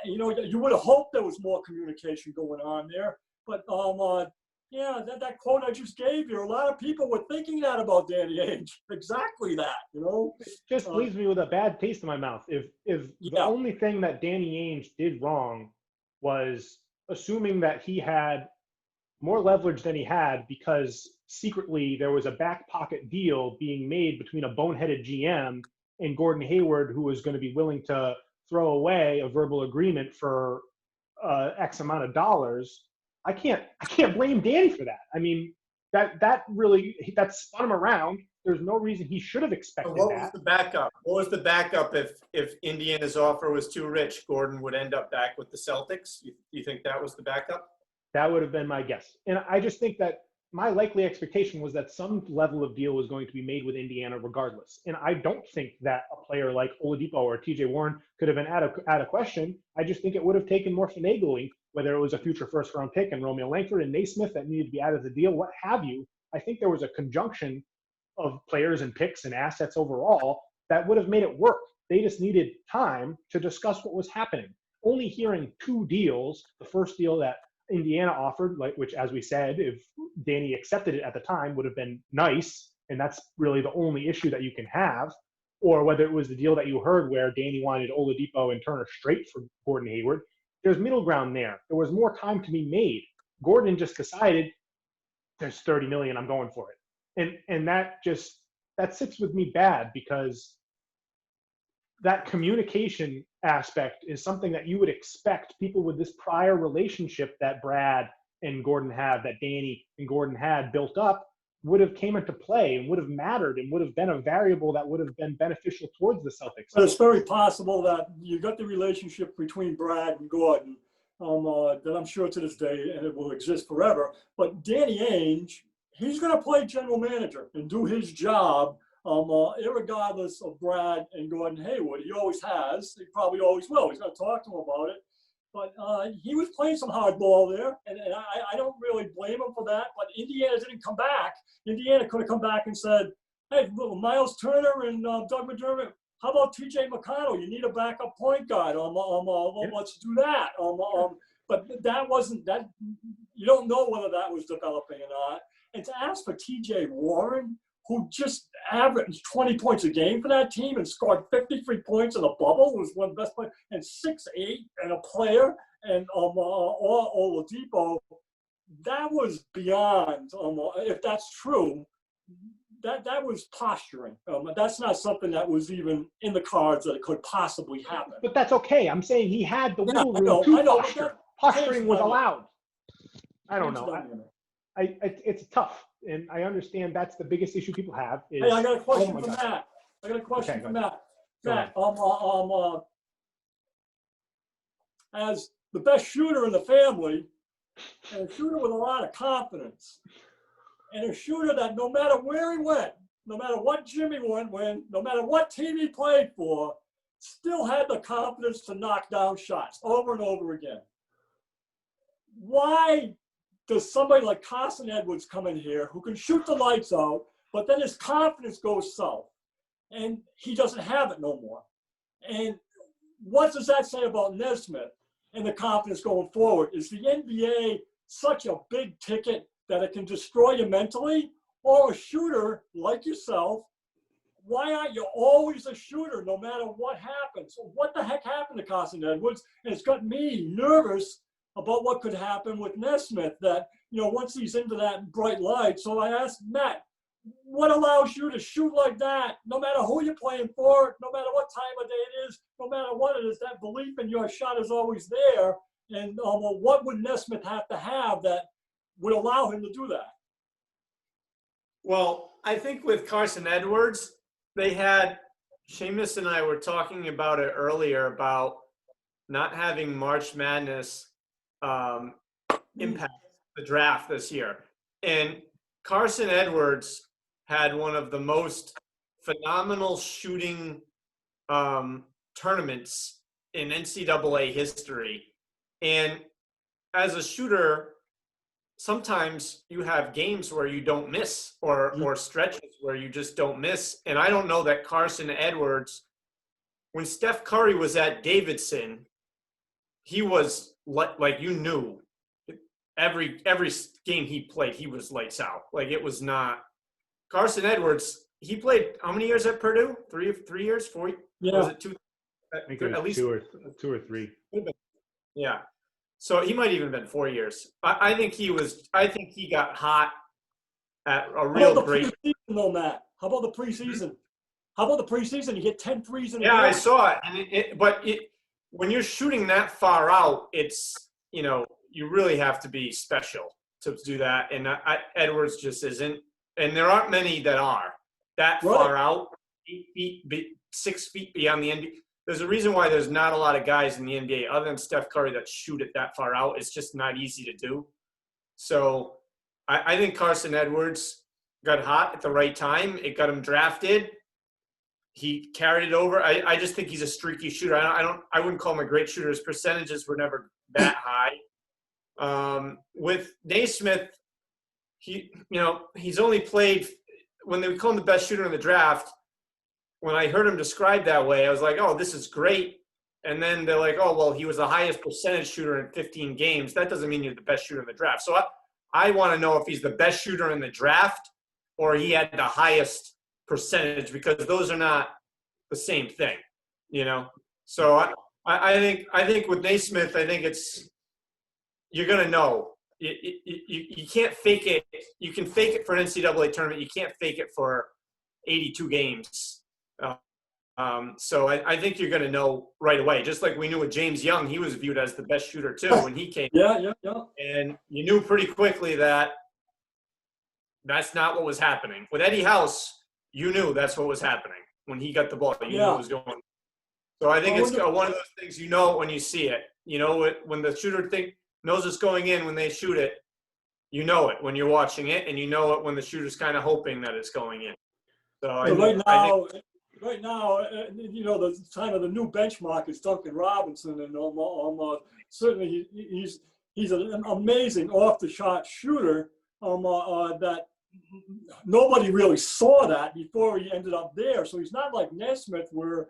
you would have hoped there was more communication going on there, but that quote I just gave you, a lot of people were thinking that about Danny Ainge. Exactly that, It just leaves me with a bad taste in my mouth. If the only thing that Danny Ainge did wrong was assuming that he had more leverage than he had because secretly there was a back pocket deal being made between a boneheaded GM and Gordon Hayward, who was going to be willing to throw away a verbal agreement for X amount of dollars. I can't blame Danny for that. I mean, that spun him around. There's no reason he should have expected What that. was the backup? What was the backup if Indiana's offer was too rich? Gordon would end up back with the Celtics. You think that was the backup? That would have been my guess. And I just think that my likely expectation was that some level of deal was going to be made with Indiana regardless. And I don't think that a player like Oladipo or TJ Warren could have been out of question. I just think it would have taken more finagling, whether it was a future first-round pick and Romeo Langford and Naismith that needed to be out of the deal, what have you. I think there was a conjunction of players and picks and assets overall that would have made it work. They just needed time to discuss what was happening. Only hearing two deals, the first deal that Indiana offered, which, as we said, if Danny accepted it at the time, would have been nice, and that's really the only issue that you can have, or whether it was the deal that you heard where Danny wanted Oladipo and Turner straight for Gordon Hayward. There's middle ground there. There was more time to be made. Gordon just decided, there's $30 million, I'm going for it. And that sits with me bad, because that communication aspect is something that you would expect people with this prior relationship that Brad and Gordon have, that Danny and Gordon had built up, would have came into play and would have mattered and would have been a variable that would have been beneficial towards the Celtics. But it's very possible that you got the relationship between Brad and Gordon that I'm sure to this day, and it will exist forever. But Danny Ainge, he's going to play general manager and do his job irregardless of Brad and Gordon Hayward. He always has. He probably always will. He's going to talk to him about it. But he was playing some hardball there, and I don't really blame him for that. But Indiana didn't come back. Indiana could have come back and said, hey, Miles Turner and Doug McDermott, how about TJ McConnell? You need a backup point guard. Let's do that. But that wasn't that. You don't know whether that was developing or not. And to ask for TJ Warren, who just averaged 20 points a game for that team and scored 53 points in the bubble, was one of the best players, and 6'8", and a player, and Oladipo, that was beyond, if that's true, that was posturing. That's not something that was even in the cards that it could possibly happen. But that's okay. I'm saying he had the wiggle room to posture. Posturing was allowed. I don't know. It's tough. And I understand that's the biggest issue people have. Is, hey, I got a question from Matt. Matt, as the best shooter in the family, and a shooter with a lot of confidence, and a shooter that no matter where he went, no matter what gym he went, no matter what team he played for, still had the confidence to knock down shots over and over again. Why does somebody like Carson Edwards come in here who can shoot the lights out, but then his confidence goes south and he doesn't have it no more? And what does that say about Nesmith and the confidence going forward? Is the NBA such a big ticket that it can destroy you mentally? Or a shooter like yourself, why aren't you always a shooter no matter what happens? So what the heck happened to Carson Edwards? And it's got me nervous about what could happen with Nesmith, that, once he's into that bright light. So I asked Matt, what allows you to shoot like that, no matter who you're playing for, no matter what time of day it is, no matter what it is, that belief in your shot is always there. And what would Nesmith have to have that would allow him to do that? Well, I think with Carson Edwards, they had, Sheamus and I were talking about it earlier, about not having March Madness impact the draft this year. And Carson Edwards had one of the most phenomenal shooting tournaments in NCAA history. And as a shooter, sometimes you have games where you don't miss, or stretches where you just don't miss. And I don't know that Carson Edwards, when Steph Curry was at Davidson, he was like you knew every game he played, he was lights out. Like, it was not Carson Edwards. He played how many years at Purdue? 3 years, 4? Yeah. Was it 2? I think it was at least two or three. Yeah. So he might even have been 4 years. I think he got hot at a real great. Preseason, though, Matt? How about the preseason? How about the preseason? You hit 10 threes in a Yeah, game. I saw it. And when you're shooting that far out, it's, you really have to be special. to do that, and Edwards just isn't. And there aren't many that are that Right. far out, 6 feet beyond the NBA. There's a reason why there's not a lot of guys in the NBA other than Steph Curry that shoot it that far out. It's just not easy to do. So I think Carson Edwards got hot at the right time. It got him drafted. He carried it over. I just think he's a streaky shooter. I wouldn't call him a great shooter. His percentages were never that high. With Naismith, he's only played when they call him the best shooter in the draft. When I heard him described that way, I was like, oh, this is great. And then they're like, oh, well, he was the highest percentage shooter in 15 games. That doesn't mean you're the best shooter in the draft. So I want to know if he's the best shooter in the draft or he had the highest percentage, because those are not the same thing, So I think with Naismith, I think you're going to know. You can't fake it. You can fake it for an NCAA tournament. You can't fake it for 82 games. So I think you're going to know right away. Just like we knew with James Young, he was viewed as the best shooter too when he came. Yeah. And you knew pretty quickly that that's not what was happening. With Eddie House, you knew that's what was happening when he got the ball. You knew it was going. So I think it's one of those things when you see it. When the shooter knows it's going in when they shoot it, you know it when you're watching it, and you know it when the shooter's kind of hoping that it's going in. So right now, the kind of the new benchmark is Duncan Robinson, and certainly he's an amazing off-the-shot shooter. That nobody really saw that before he ended up there. So he's not like Nesmith, where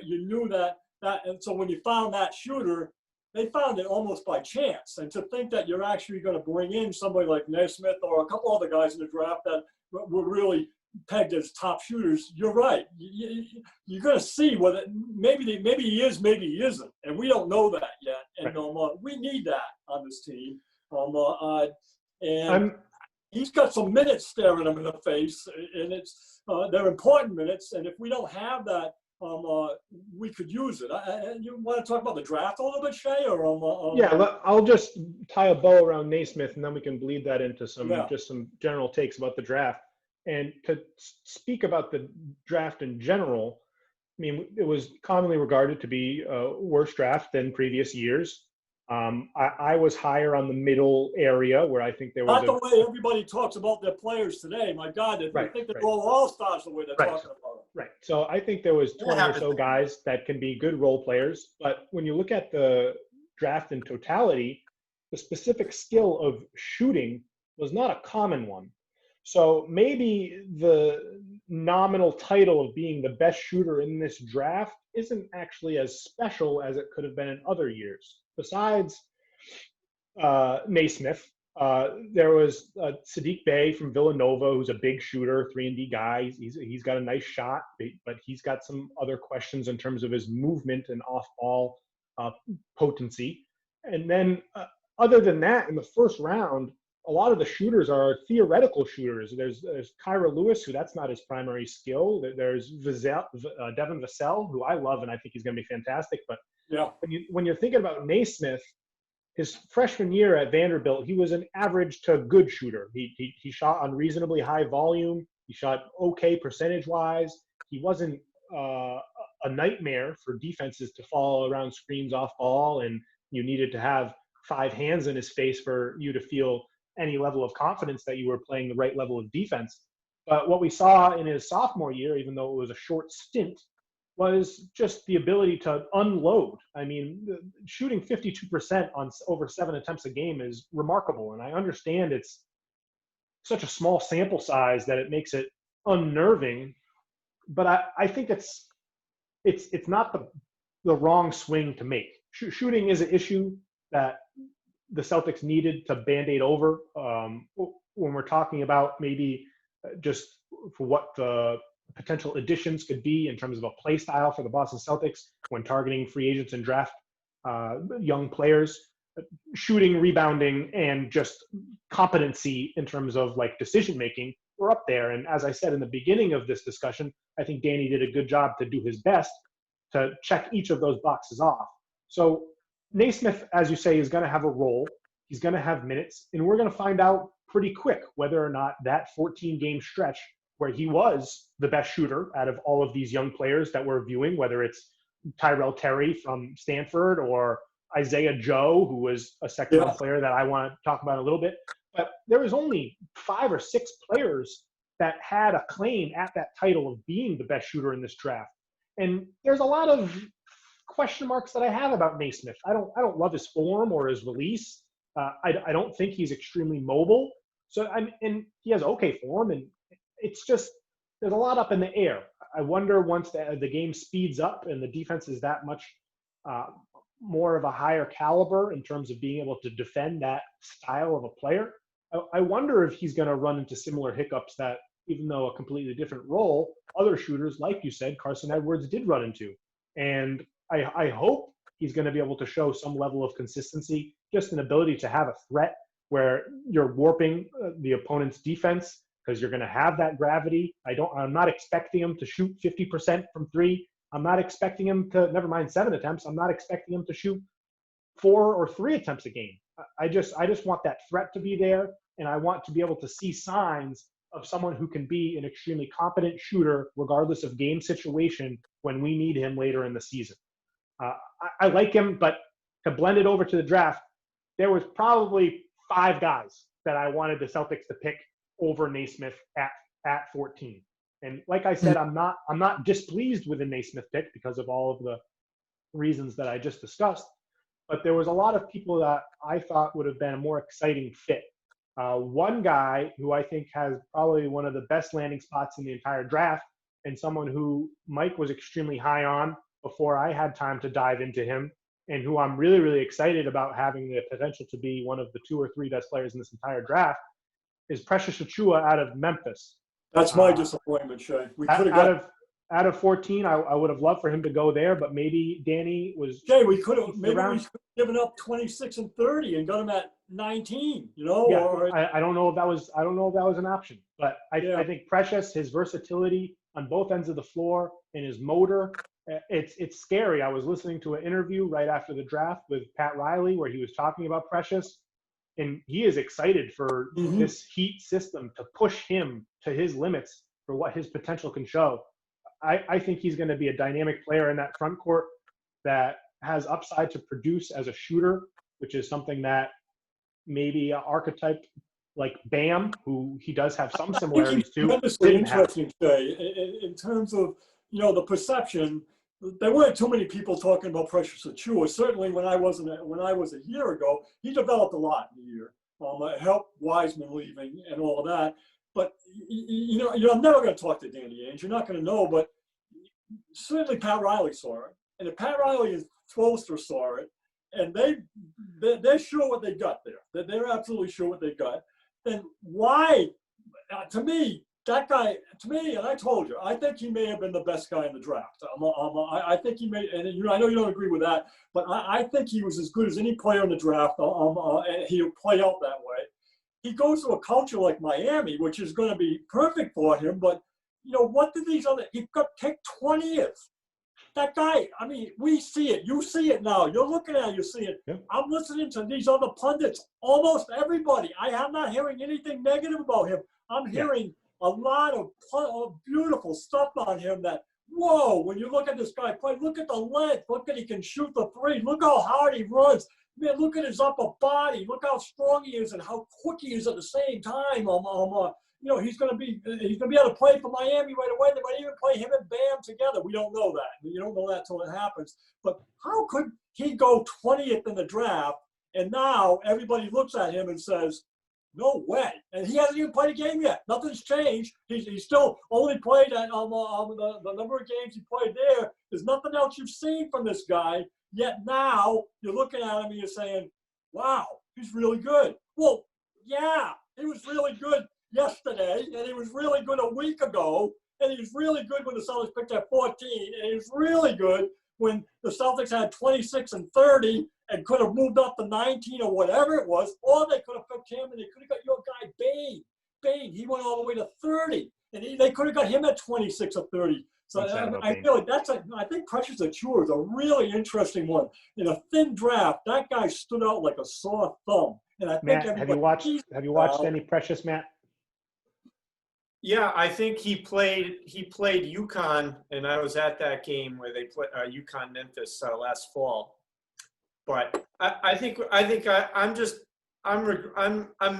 you knew that. And so when you found that shooter, they found it almost by chance. And to think that you're actually going to bring in somebody like Nesmith or a couple other guys in the draft that were really pegged as top shooters, you're right. You're going to see whether maybe he is, maybe he isn't, and we don't know that yet. And we need that on this team. And he's got some minutes staring him in the face, and they're important minutes. And if we don't have that, we could use it. You want to talk about the draft a little bit, Shay? I'll just tie a bow around Naismith, and then we can bleed that into some general takes about the draft. And to speak about the draft in general, I mean, it was commonly regarded to be a worse draft than previous years. I was higher on the middle area, where I think there was not the way everybody talks about their players today. My God, I think they're all stars the way they're talking about them. Right. So I think there was 20 or so guys that can be good role players. But when you look at the draft in totality, the specific skill of shooting was not a common one. So maybe the nominal title of being the best shooter in this draft isn't actually as special as it could have been in other years. Besides Naismith, there was Sadiq Bey from Villanova, who's a big shooter, 3-and-D guy. He's got a nice shot, but he's got some other questions in terms of his movement and off-ball potency. And then other than that, in the first round, a lot of the shooters are theoretical shooters. There's Kyra Lewis, who that's not his primary skill. There's Devin Vassell, who I love, and I think he's going to be fantastic. But when you're thinking about Naismith, his freshman year at Vanderbilt, he was an average to good shooter. He shot on reasonably high volume. He shot okay percentage-wise. He wasn't a nightmare for defenses to fall around screens off ball, and you needed to have 5 hands in his face for you to feel any level of confidence that you were playing the right level of defense. But what we saw in his sophomore year, even though it was a short stint, was just the ability to unload. I mean, shooting 52% on over 7 attempts a game is remarkable. And I understand it's such a small sample size that it makes it unnerving. But I think it's not the wrong swing to make. Shooting is an issue that the Celtics needed to Band-Aid over when we're talking about maybe just for what the potential additions could be in terms of a play style for the Boston Celtics when targeting free agents and draft young players. Shooting, rebounding, and just competency in terms of like decision making were up there. And as I said in the beginning of this discussion, I think Danny did a good job to do his best to check each of those boxes off. So Naismith, as you say, is going to have a role. he's going to have minutes, and we're going to find out pretty quick whether or not that 14-game stretch where he was the best shooter out of all of these young players that we're viewing, whether it's Tyrell Terry from Stanford or Isaiah Joe, who was a second-round player that I want to talk about a little bit. But there was only 5 or 6 players that had a claim at that title of being the best shooter in this draft. And there's a lot of question marks that I have about Naismith. I don't love his form or his release. I don't think he's extremely mobile. And he has okay form, and it's just there's a lot up in the air. I wonder once the game speeds up and the defense is that much more of a higher caliber in terms of being able to defend that style of a player. I wonder if he's going to run into similar hiccups that, even though a completely different role, other shooters, like you said, Carson Edwards did run into. And I hope he's going to be able to show some level of consistency, just an ability to have a threat where you're warping the opponent's defense because you're going to have that gravity. I'm not expecting him to shoot 50% from 3. I'm not expecting him to, never mind 7 attempts, I'm not expecting him to shoot 4 or 3 attempts a game. I just want that threat to be there, and I want to be able to see signs of someone who can be an extremely competent shooter regardless of game situation when we need him later in the season. I like him, but to blend it over to the draft, there was probably 5 guys that I wanted the Celtics to pick over Naismith at 14. And like I said, I'm not displeased with the Naismith pick because of all of the reasons that I just discussed. But there was a lot of people that I thought would have been a more exciting fit. One guy who I think has probably one of the best landing spots in the entire draft, and someone who Mike was extremely high on before I had time to dive into him, and who I'm really, really excited about having the potential to be one of the 2 or 3 best players in this entire draft, is Precious Achiuwa out of Memphis. That's my disappointment, Shay. We could have got out of 14. I would have loved for him to go there, but maybe Danny was. Shay, we could have given up 26 and 30 and got him at 19. You know, yeah, or, I don't know if that was an option, but I think Precious, his versatility on both ends of the floor and his motor, it's scary. I was listening to an interview right after the draft with Pat Riley where he was talking about Precious. And he is excited for this Heat system to push him to his limits for what his potential can show. I think he's going to be a dynamic player in that front court that has upside to produce as a shooter, which is something that maybe an archetype like Bam, who he does have some similarities to, didn't have. In terms of, the perception. There weren't too many people talking about Precious Achiuwa. Certainly when I was a year ago, he developed a lot in the year. Helped Wiseman leaving and all of that. But, I'm never going to talk to Danny Ainge. You're not going to know, but certainly Pat Riley saw it. And if Pat Riley and Foster saw it, and they're sure what they got there, they're absolutely sure what they got, then why, to me, that guy, and I told you, I think he may have been the best guy in the draft. I think he may, and I know you don't agree with that, but I think he was as good as any player in the draft, and he'll play out that way. He goes to a culture like Miami, which is going to be perfect for him, but, what did he got picked 20th. That guy, we see it. You see it now. You're looking at it, you see it. Yeah. I'm listening to these other pundits, almost everybody. I am not hearing anything negative about him. I'm hearing a lot of beautiful stuff on him that, whoa, when you look at this guy play, look at the length, look at he can shoot the 3, look how hard he runs. Man, look at his upper body, look how strong he is and how quick he is at the same time. He's gonna be able to play for Miami right away. They might even play him and Bam together. We don't know that. You don't know that till it happens. But how could he go 20th in the draft and now everybody looks at him and says, no way. And he hasn't even played a game yet. Nothing's changed. He's still only played at the number of games he played there. There's nothing else you've seen from this guy. Yet now you're looking at him and you're saying, wow, he's really good. Well, yeah, he was really good yesterday, and he was really good a week ago, and he was really good when the Celtics picked at 14, and he was really good when the Celtics had 26 and 30 and could have moved up to 19 or whatever it was, or they could have picked him and they could have got your guy Bain. He went all the way to 30, and they could have got him at 26 or 30. So I feel like I think Precious Achiuwa is a really interesting one. In a thin draft, that guy stood out like a sore thumb. And I think Matt, everybody have you watched any Precious, Matt? Yeah, I think he played UConn, and I was at that game where they played UConn Memphis last fall. But I'm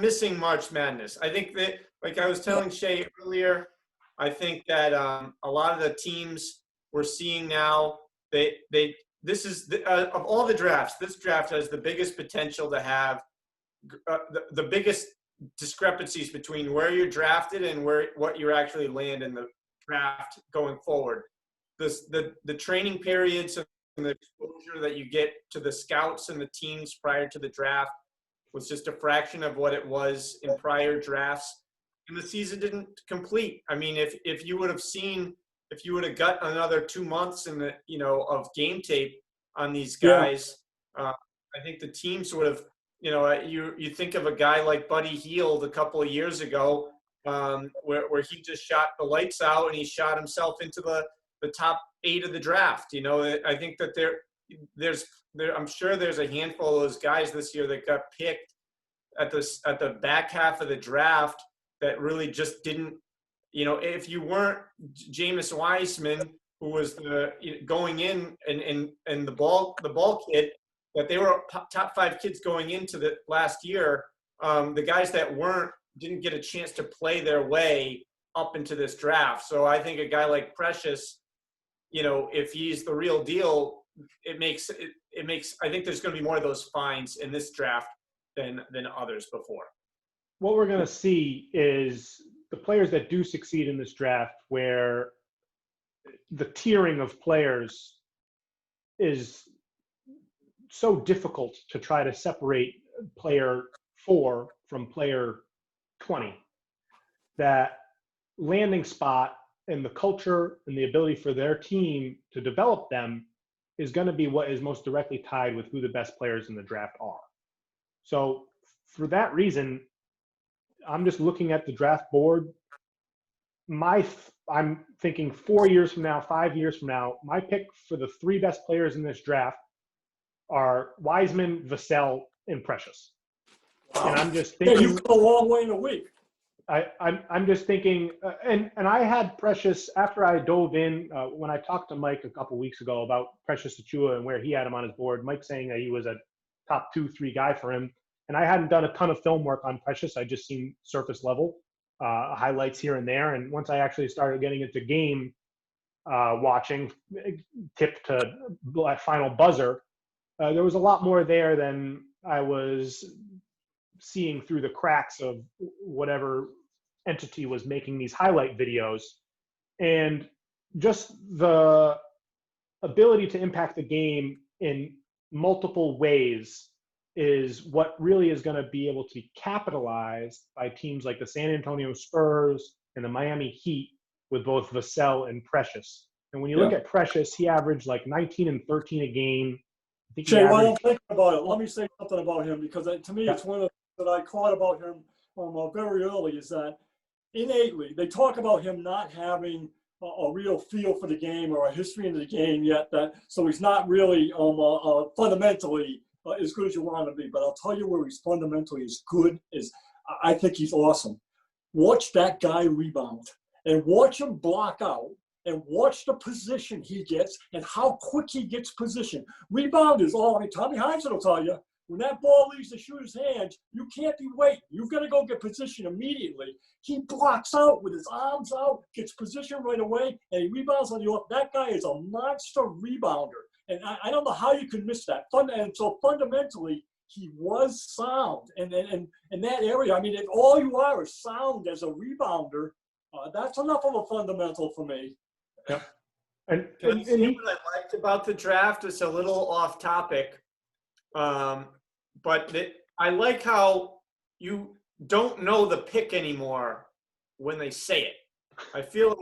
missing March Madness. I think that, like I was telling Shay earlier, I think that a lot of the teams we're seeing now, this is of all the drafts, this draft has the biggest potential to have the biggest discrepancies between where you're drafted and what you actually land in the draft going forward. The training periods and the exposure that you get to the scouts and the teams prior to the draft was just a fraction of what it was in prior drafts, and the season didn't complete. I mean, if you would have got another 2 months of game tape on these guys, I think the teams would have. You think of a guy like Buddy Hield a couple of years ago, where he just shot the lights out and he shot himself into the top 8 of the draft. I think that I'm sure there's a handful of those guys this year that got picked at the back half of the draft that really just didn't. If you weren't Jameis Wiseman, who was going in and the ball kid. That they were top 5 kids going into the last year. The guys that didn't get a chance to play their way up into this draft. So I think a guy like Precious, if he's the real deal, it makes. I think there's going to be more of those finds in this draft than others before. What we're going to see is the players that do succeed in this draft, where the tiering of players is so difficult to try to separate player 4 from player 20, that landing spot and the culture and the ability for their team to develop them is going to be what is most directly tied with who the best players in the draft are. So for that reason, I'm just looking at the draft board. I'm thinking 4 years from now, 5 years from now, my pick for the 3 best players in this draft are Wiseman, Vassell, and Precious. And I'm just thinking. Yeah, you go a long way in a week. I'm just thinking, and I had Precious after I dove in when I talked to Mike a couple weeks ago about Precious Achiuwa and where he had him on his board. Mike saying that he was a top 2-3 guy for him, and I hadn't done a ton of film work on Precious. I just seen surface level highlights here and there. And once I actually started getting into game watching, tip to final buzzer. There was a lot more there than I was seeing through the cracks of whatever entity was making these highlight videos. And just the ability to impact the game in multiple ways is what really is going to be able to be capitalized by teams like the San Antonio Spurs and the Miami Heat with both Vassell and Precious. And when you look at Precious, he averaged like 19 and 13 a game. Jay, while I'm thinking about it, let me say something about him, because to me, it's one of the that I caught about him very early, is that innately, they talk about him not having a real feel for the game or a history into the game yet, so he's not really fundamentally as good as you want to be. But I'll tell you where he's fundamentally as good as I think he's awesome. Watch that guy rebound and watch him block out. And watch the position he gets and how quick he gets position. Rebound is all. I mean, Tommy Heinsohn will tell you, when that ball leaves the shooter's hands, you can't be waiting. You've got to go get position immediately. He blocks out with his arms out, gets position right away, and he rebounds on you up. That guy is a monster rebounder. And I don't know how you can miss that. And so fundamentally, he was sound. And in that area, I mean, if all you are is sound as a rebounder, that's enough of a fundamental for me. Yep. And what I liked about the draft is a little off topic, but I like how you don't know the pick anymore when they say it. I feel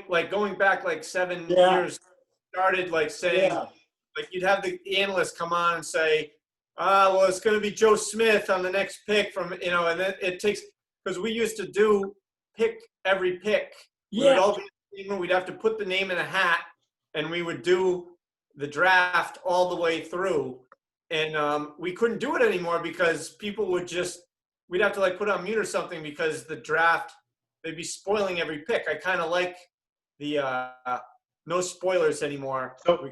like going back like 7 years, started like saying, like you'd have the analyst come on and say, well, it's going to be Joe Smith on the next pick from, and then it takes, because we used to do pick every pick. We'd have to put the name in a hat, and we would do the draft all the way through. and we couldn't do it anymore because people would just, we'd have to like put on mute or something because the draft, they'd be spoiling every pick. I kind of like the no spoilers anymore. So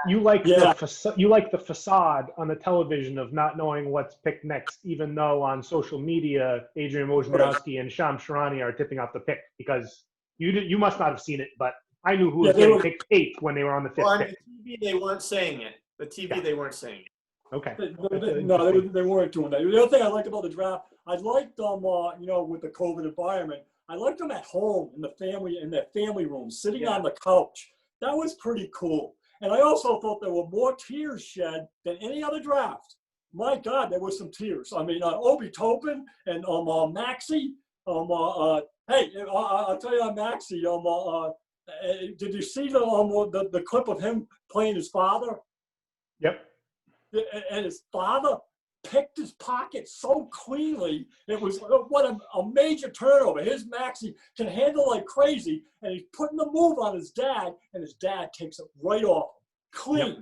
you like the facade on the television of not knowing what's picked next, even though on social media Adrian Wojnarowski and Shams Charania are tipping off the pick, because you must not have seen it, but I knew who was getting picked 8th when they were on the 5th Well, on pick. the TV they weren't saying it. The TV they weren't saying it. Okay. No, they weren't doing that. The other thing I liked about the draft, I liked them, with the COVID environment. I liked them at home in their family room, sitting on the couch. That was pretty cool. And I also thought there were more tears shed than any other draft. My God, there were some tears. I mean, Obi Toppin and Maxey. Hey, I'll tell you on Maxey. Did you see the clip of him playing his father? Yep. And his father picked his pocket so cleanly. It was what a major turnover. His Maxey can handle like crazy, and he's putting the move on his dad, and his dad takes it right off him. Clean. Yep.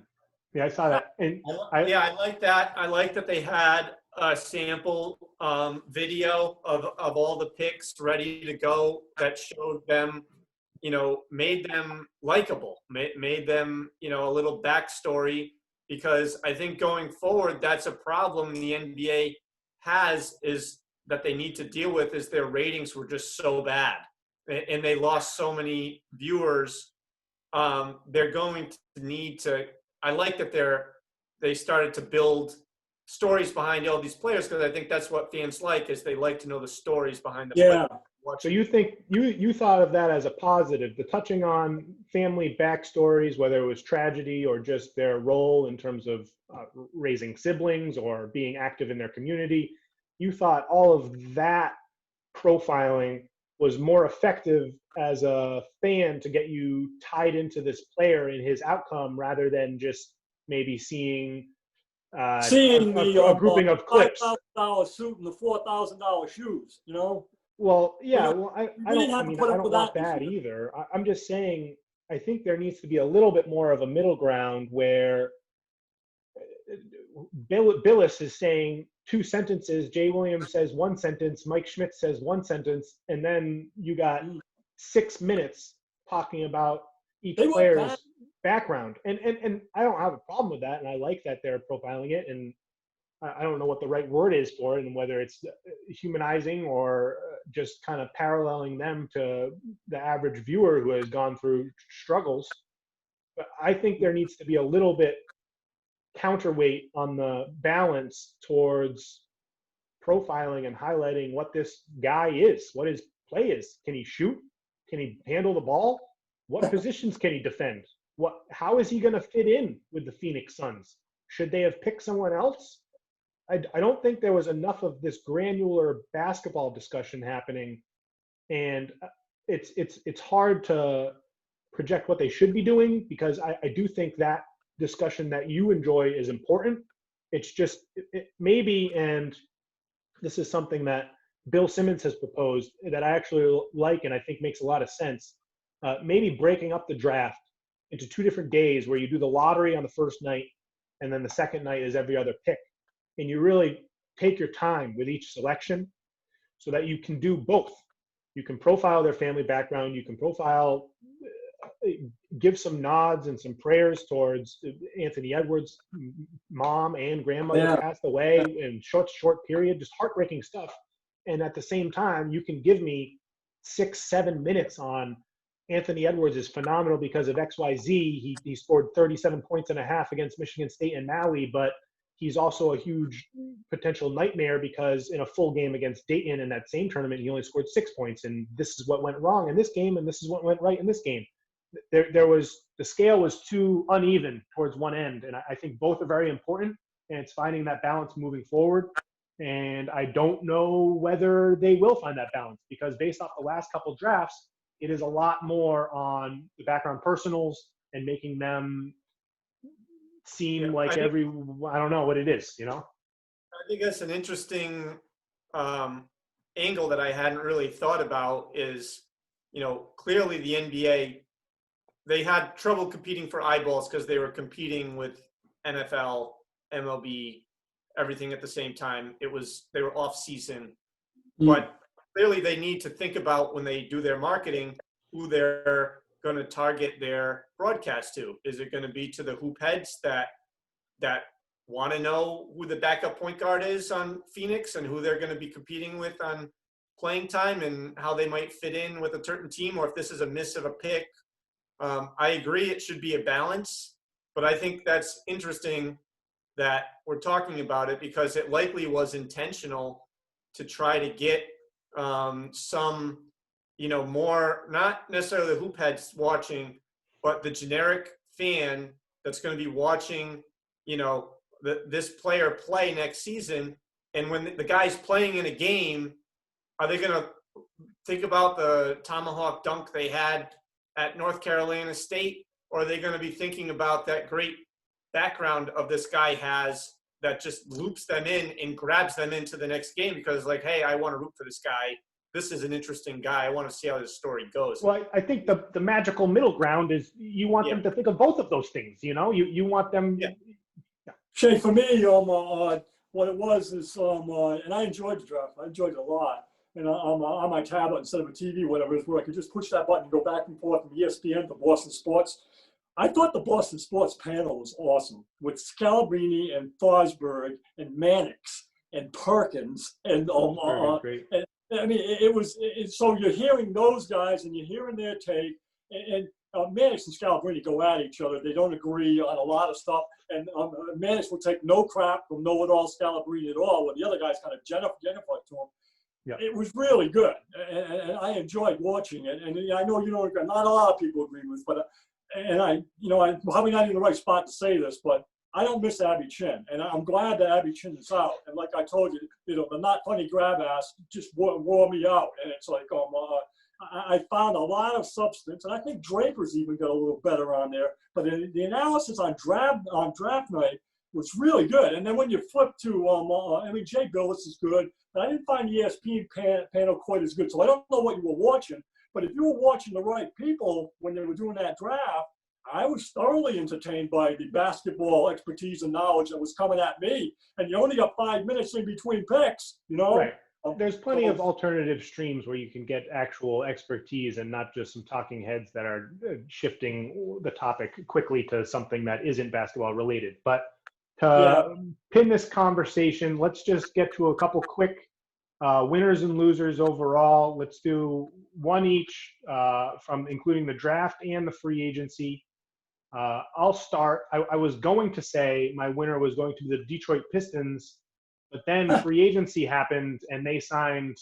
Yeah, I saw that. And I like that. I like that they had a sample video of all the picks ready to go that showed them, made them likable, made them, a little backstory. Because I think going forward, that's a problem the NBA has, is that they need to deal with, is their ratings were just so bad. And they lost so many viewers. They're going to need to, I like that they started to build stories behind all these players, because I think that's what fans like, is they like to know the stories behind the players. So you think you thought of that as a positive, the touching on family backstories, whether it was tragedy or just their role in terms of raising siblings or being active in their community. You thought all of that profiling was more effective as a fan to get you tied into this player and his outcome, rather than just maybe seeing a grouping of clips. $5,000 suit and the $4,000 shoes, Well, yeah. Well, I don't want that that either. I'm just saying, I think there needs to be a little bit more of a middle ground where Billis is saying 2 sentences, Jay Williams says 1 sentence, Mike Schmidt says 1 sentence, and then you got 6 minutes talking about each player's background. And I don't have a problem with that, and I like that they're profiling it, and I don't know what the right word is for it, and whether it's humanizing or just kind of paralleling them to the average viewer who has gone through struggles. But I think there needs to be a little bit counterweight on the balance towards profiling and highlighting what this guy is, what his play is. Can he shoot? Can he handle the ball? What positions can he defend? How is he going to fit in with the Phoenix Suns? Should they have picked someone else? I don't think there was enough of this granular basketball discussion happening, and it's hard to project what they should be doing, because I do think that discussion that you enjoy is important. It's just maybe, and this is something that Bill Simmons has proposed that I actually like and I think makes a lot of sense. Maybe breaking up the draft into 2 different days, where you do the lottery on the first night, and then the second night is every other pick. And you really take your time with each selection so that you can do both. You can profile their family background. You can profile, give some nods and some prayers towards Anthony Edwards' mom and grandmother passed away in short period, just heartbreaking stuff. And at the same time, you can give me 6-7 minutes on Anthony Edwards is phenomenal because of XYZ. He scored 37 points and a half against Michigan State and Maui, but he's also a huge potential nightmare because in a full game against Dayton in that same tournament, he only scored 6 points. And this is what went wrong in this game, and this is what went right in this game. The scale was too uneven towards one end, and I think both are very important, and it's finding that balance moving forward. And I don't know whether they will find that balance, because based off the last couple drafts, it is a lot more on the background personals and making them seem like I don't know what it is, I think that's an interesting angle that I hadn't really thought about is, clearly the NBA, they had trouble competing for eyeballs because they were competing with NFL MLB everything at the same time. They were off season, but clearly they need to think about when they do their marketing who they're going to target their broadcast to. Is it going to be to the hoop heads that want to know who the backup point guard is on Phoenix and who they're going to be competing with on playing time and how they might fit in with a certain team, or if this is a miss of a pick? I agree it should be a balance, but I think that's interesting that we're talking about it because it likely was intentional to try to get some, more, not necessarily the hoop heads watching, but the generic fan that's going to be watching, this player play next season. And when the guy's playing in a game, are they going to think about the tomahawk dunk they had at North Carolina State? Or are they going to be thinking about that great background of this guy has that just loops them in and grabs them into the next game because like, hey, I want to root for this guy. This is an interesting guy. I want to see how this story goes. Well, I think the magical middle ground is you want them to think of both of those things. You want them. Yeah. Shay, for me, what it was is, and I enjoyed the draft. I enjoyed it a lot. And on my tablet instead of a TV, whatever it is, where I could just push that button and go back and forth from ESPN to Boston Sports. I thought the Boston Sports panel was awesome with Scalabrini and Forsberg and Mannix and Perkins and great. and I mean so you're hearing those guys and you're hearing their take and Mannix and Scalabrini go at each other. They don't agree on a lot of stuff, and Mannix will take no crap from know-it-all Scalabrini at all, when the other guys kind of Jennifer to him. Yeah. It was really good, and I enjoyed watching it. And I know you don't agree. Not a lot of people agree with, but I'm probably not in the right spot to say this, but I don't miss Abby Chin, and I'm glad that Abby Chin is out. And like I told you, the not funny grab ass just wore me out, and it's like I found a lot of substance, and I think Draper's even got a little better on there. But the analysis on draft night was really good. And then when you flip to, Jay Billis is good, but I didn't find the ESPN panel quite as good. So I don't know what you were watching, but if you were watching the right people when they were doing that draft, I was thoroughly entertained by the basketball expertise and knowledge that was coming at me. And you only got 5 minutes in between picks, Right. There's plenty of alternative streams where you can get actual expertise and not just some talking heads that are shifting the topic quickly to something that isn't basketball related. But to pin this conversation, let's just get to a couple quick winners and losers overall. Let's do one each from including the draft and the free agency. I'll start. I was going to say my winner was going to be the Detroit Pistons, but then free agency happened and they signed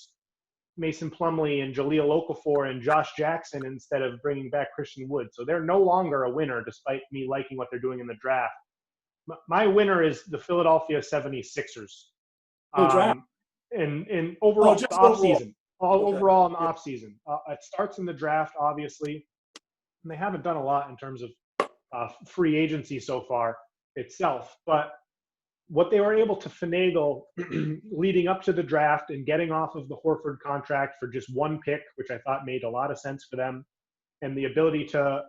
Mason Plumlee and Jahlil Okafor and Josh Jackson instead of bringing back Christian Wood. So they're no longer a winner despite me liking what they're doing in the draft. My winner is the Philadelphia 76ers. In overall offseason. Overall in the offseason. It starts in the draft, obviously. And they haven't done a lot in terms of free agency so far itself. But what they were able to finagle leading up to the draft and getting off of the Horford contract for just one pick, which I thought made a lot of sense for them, and the ability to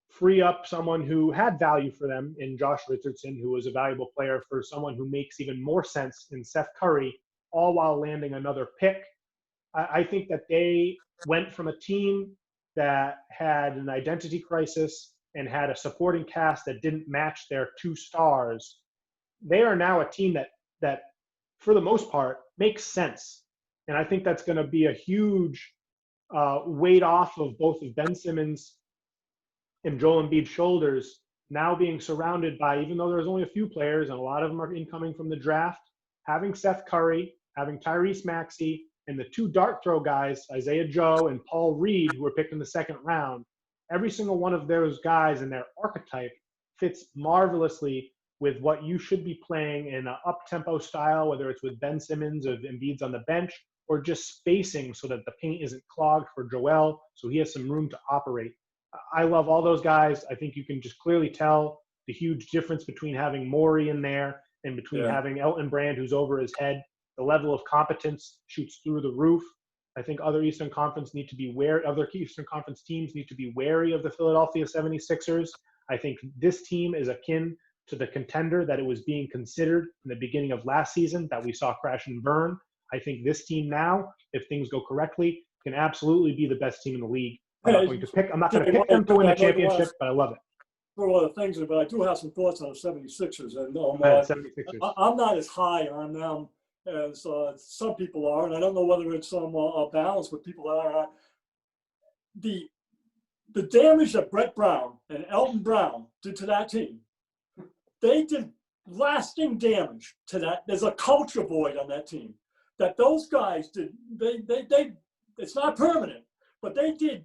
free up someone who had value for them in Josh Richardson, who was a valuable player, for someone who makes even more sense in Seth Curry, all while landing another pick. I think that they went from a team that had an identity crisis and had a supporting cast that didn't match their two stars. They are now a team that for the most part, makes sense. And I think that's going to be a huge weight off of both of Ben Simmons and Joel Embiid's shoulders, now being surrounded by, even though there's only a few players and a lot of them are incoming from the draft, having Seth Curry, having Tyrese Maxey, and the two dart throw guys, Isaiah Joe and Paul Reed, who were picked in the second round. Every single one of those guys and their archetype fits marvelously with what you should be playing in an up-tempo style, whether it's with Ben Simmons or Embiid's on the bench, or just spacing so that the paint isn't clogged for Joel, so he has some room to operate. I love all those guys. I think you can just clearly tell the huge difference between having Morey in there and between having Elton Brand, who's over his head. The level of competence shoots through the roof. I think other Eastern Conference teams need to be wary of the Philadelphia 76ers. I think this team is akin to the contender that it was being considered in the beginning of last season that we saw crash and burn. I think this team now, if things go correctly, can absolutely be the best team in the league. I'm not going to pick them to win the championship, but I love it. For a lot of things, but I do have some thoughts on the 76ers. And 76ers. I'm not as high on them as some people are, and I don't know whether it's a balance with people that are. The damage that Brett Brown and Elton Brown did to that team, they did lasting damage to that. There's a culture void on that team that those guys did. They it's not permanent, but they did.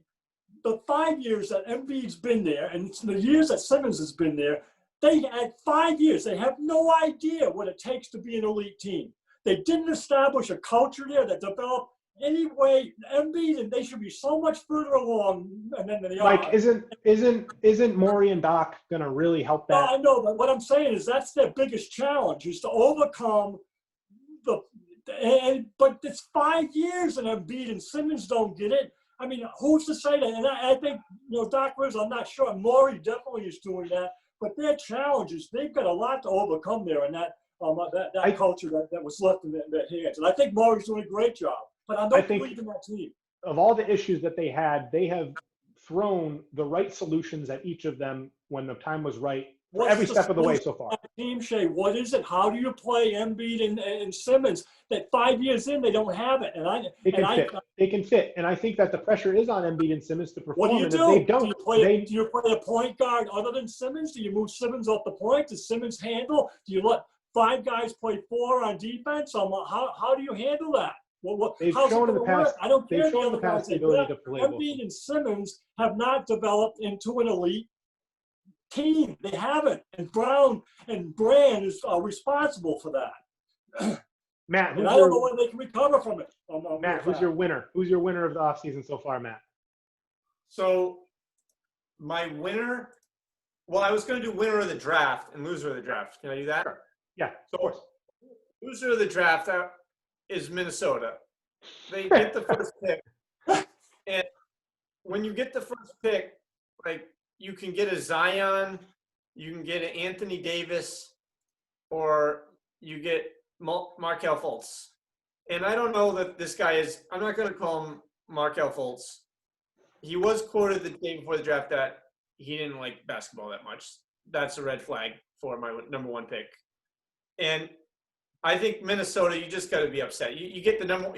The 5 years that Embiid's been there and the years that Simmons has been there, they had 5 years. They have no idea what it takes to be an elite team. They didn't establish a culture there that developed anyway. Embiid, and they should be so much further along than they are. Mike, isn't Morey and Doc going to really help that? No, I know, but what I'm saying is that's their biggest challenge is to overcome but it's 5 years and Embiid and Simmons don't get it. I mean, who's to say that? And I think, Doc Rivers, I'm not sure. Morey definitely is doing that. But their challenges, they've got a lot to overcome there in that culture that was left in their hands. And I think Morey's doing a great job. But I don't believe in that team. Of all the issues that they had, they have thrown the right solutions at each of them when the time was right. Every step of the way so far. Team, Shay, what is it? How do you play Embiid and Simmons that 5 years in they don't have it? They can fit. And I think that the pressure is on Embiid and Simmons to perform. What do you do? If they don't, do you play a point guard other than Simmons? Do you move Simmons off the point? Does Simmons handle? Do you let 5 guys play 4 on defense? How do you handle that? They've shown in the past. I don't care. They've shown in the past the ability to play. Embiid and Simmons have not developed into an elite team. They haven't, and Brown and Brand are responsible for that. Matt, I don't know when they can recover from it. Matt, who's your winner? Who's your winner of the offseason so far, Matt? So my winner, well, I was going to do winner of the draft and loser of the draft. Can I do that? Sure. Yeah, of course. Loser of the draft is Minnesota. They get the first pick, and when you get the first pick, you can get a Zion, you can get an Anthony Davis, or you get Markelle Fultz. And I don't know that this guy is – I'm not going to call him Markelle Fultz. He was quoted the day before the draft that he didn't like basketball that much. That's a red flag for my number one pick. And I think Minnesota, you just got to be upset. You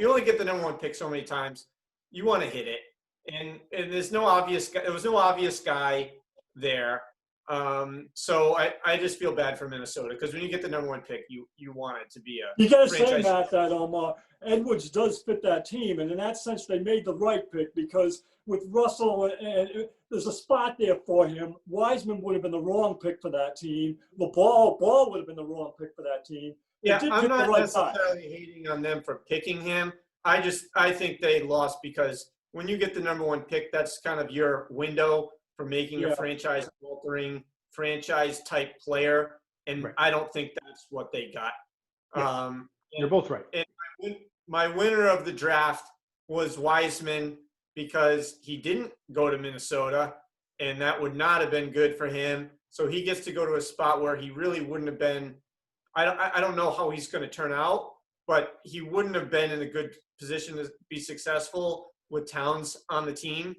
only get the number one pick so many times. You want to hit it. And there's no obvious guy. There was no obvious guy there. So I just feel bad for Minnesota because when you get the number one pick, you want it to be a you got to say, Matt, that Edwards does fit that team, and in that sense, they made the right pick because with Russell and there's a spot there for him. Wiseman would have been the wrong pick for that team. The ball would have been the wrong pick for that team. Yeah, I'm not necessarily hating on them for picking him. I think they lost because when you get the number one pick, that's kind of your window for making a franchise-altering, franchise-type player, and I don't think that's what they got. Yeah. You're both right. And my winner of the draft was Wiseman because he didn't go to Minnesota, and that would not have been good for him. So he gets to go to a spot where he really wouldn't have been – I don't know how he's going to turn out, but he wouldn't have been in a good position to be successful with Towns on the team.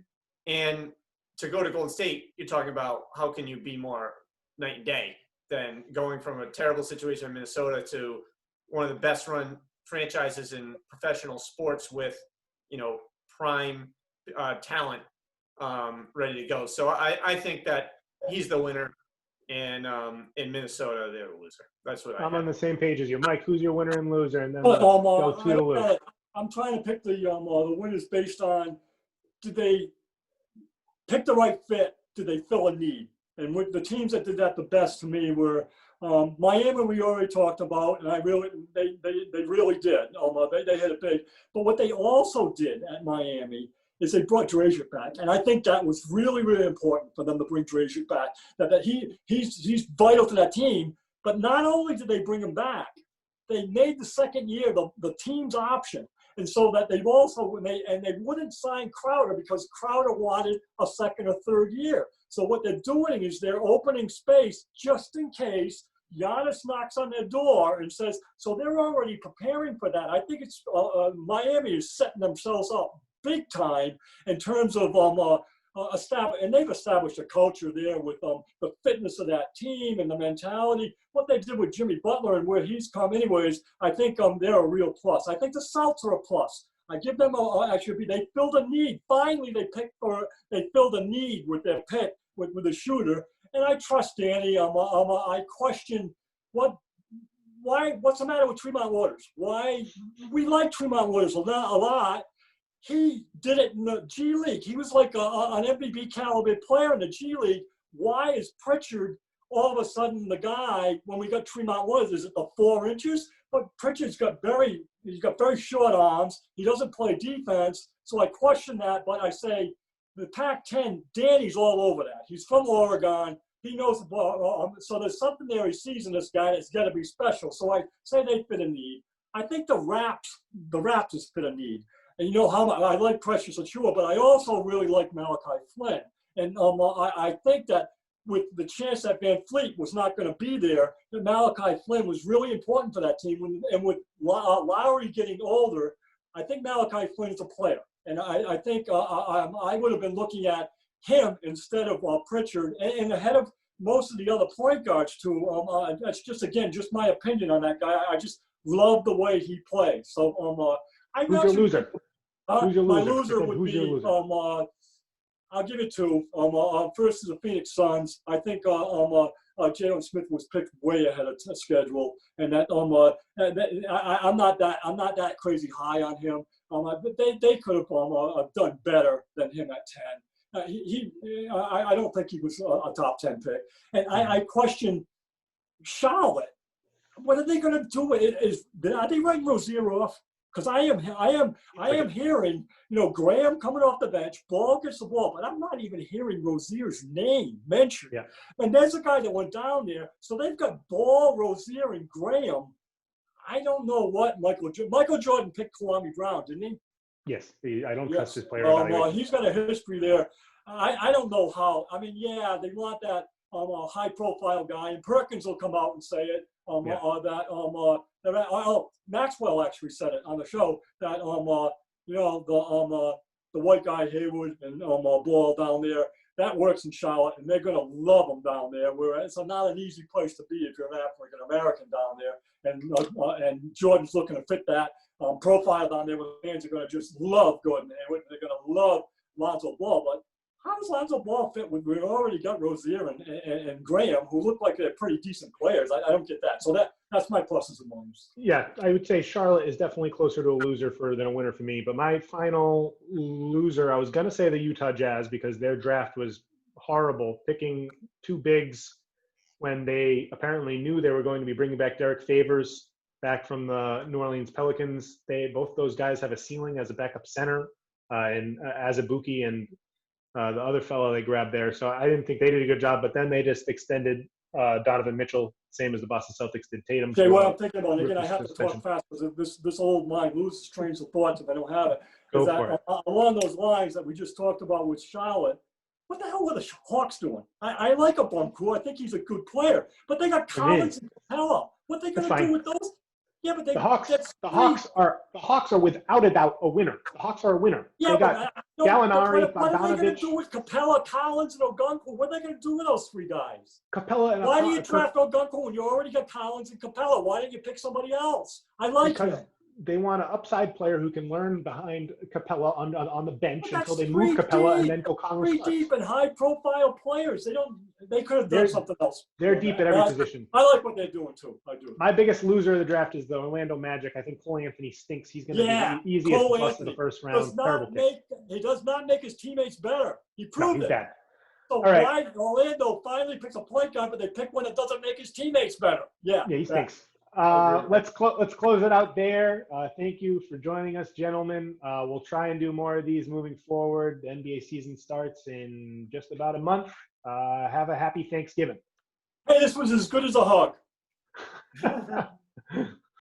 And to go to Golden State, you're talking about how can you be more night and day than going from a terrible situation in Minnesota to one of the best run franchises in professional sports with, prime talent ready to go. So I think that he's the winner, and in Minnesota, they're the loser. That's what I'm on the same page as you. Mike, who's your winner and loser? And then go to the loser. I'm trying to pick the winners based on did they pick the right fit? Did they fill a need? And with the teams that did that the best to me were Miami. We already talked about, and they really did. They had a big. But what they also did at Miami is they brought Dragic back, and I think that was really, really important for them to bring Dragic back. That he's vital to that team. But not only did they bring him back, they made the second year the team's option. And so that they've also, they wouldn't sign Crowder because Crowder wanted a second or third year. So what they're doing is they're opening space just in case Giannis knocks on their door and says, so they're already preparing for that. I think it's Miami is setting themselves up big time in terms of and they've established a culture there with the fitness of that team and the mentality. What they did with Jimmy Butler and where he's come anyways, I think they're a real plus. I think the Celtics are a plus. I give them they filled a need. Finally, they filled a need with their pick with a shooter. And I trust Danny. I question what's the matter with Tremont Waters? Why we like Tremont Waters a lot. He did it in the G League. He was like an MVP caliber player in the G League. Why is Pritchard all of a sudden the guy when we got Tremont Waters? Is it the 4 inches? But Pritchard's got very short arms. He doesn't play defense. So I question that, but I say the Pac-10, Danny's all over that. He's from Oregon. He knows the ball. So there's something there he sees in this guy that's got to be special. So I say they fit a need. I think the Raptors fit a need. And you know how I like Precious Achiuwa, but I also really like Malachi Flynn. And I think that with the chance that Van Fleet was not going to be there, that Malachi Flynn was really important for that team. And with Lowry getting older, I think Malachi Flynn is a player. And I think I would have been looking at him instead of Pritchard and ahead of most of the other point guards too. That's just my opinion on that guy. I just love the way he plays. So who's your loser? Who's your my loser? loser would be I'll give it to first is the Phoenix Suns. I think Jalen Smith was picked way ahead of schedule, and that I'm not that crazy high on him. But they could have done better than him at 10. I don't think he was a top 10 pick, and I question Charlotte. What are they going to do? Are they writing Rozier off? Because I am hearing, Graham coming off the bench, Ball gets the ball, but I'm not even hearing Rozier's name mentioned. Yeah. And there's a guy that went down there, so they've got Ball, Rozier, and Graham. I don't know what Michael Jordan picked Kwame Brown, didn't he? Yes, I don't trust his player evaluation. He's got a history there. I don't know how. I mean, yeah, they want that high-profile guy, and Perkins will come out and say it. Maxwell actually said it on the show that the white guy Hayward and Ball down there, that works in Charlotte, and they're going to love them down there. Whereas it's not an easy place to be if you're an African American down there, and Jordan's looking to fit that profile down there. Where the fans are going to just love Gordon Hayward, and they're going to love Lonzo Ball, but. How does Lonzo Ball fit when we already got Rozier and Graham, who look like they're pretty decent players? I don't get that. So that's my pluses and minuses. Yeah, I would say Charlotte is definitely closer to a loser than a winner for me. But my final loser, I was going to say the Utah Jazz because their draft was horrible, picking 2 bigs when they apparently knew they were going to be bringing back Derek Favors back from the New Orleans Pelicans. Both those guys have a ceiling as a backup center, and as a Azubuike and the other fellow they grabbed there. So I didn't think they did a good job, but then they just extended Donovan Mitchell, same as the Boston Celtics did Tatum. Okay, what I'm thinking about, again, I have to talk fast because this old mind loses trains of thoughts if I don't have it. Go for it. Along those lines that we just talked about with Charlotte, what the hell were the Hawks doing? I like O-Gunk-Woo. I think he's a good player, but they got Collins and Capella. What are they going to do with those? Yeah, but the Hawks are without a doubt a winner. The Hawks are a winner. Yeah, they got Gallinari, what are they going Bogdanovich. to do with Capella, Collins, and O-Gunk-Woo? What are they going to do with those 3 guys? Why do you draft O-Gunk-Woo when you already got Collins and Capella? Why didn't you pick somebody else? I like him. They want an upside player who can learn behind Capella on the bench until they move Capella and then go Congress. 3 deep and high-profile players. They could have done something else. They're deep at every position. I like what they're doing too. I do. My biggest loser of the draft is the Orlando Magic. I think Cole Anthony stinks. He's going to be the easiest bust of the first round. He does not make his teammates better. He proved it. Bad. So why Orlando finally picks a point guard, but they pick one that doesn't make his teammates better? Yeah, he stinks. Let's close it out there. Thank you for joining us, gentlemen. We'll try and do more of these moving forward. The NBA season starts in just about a month. Have a happy Thanksgiving. Hey, this was as good as a hug.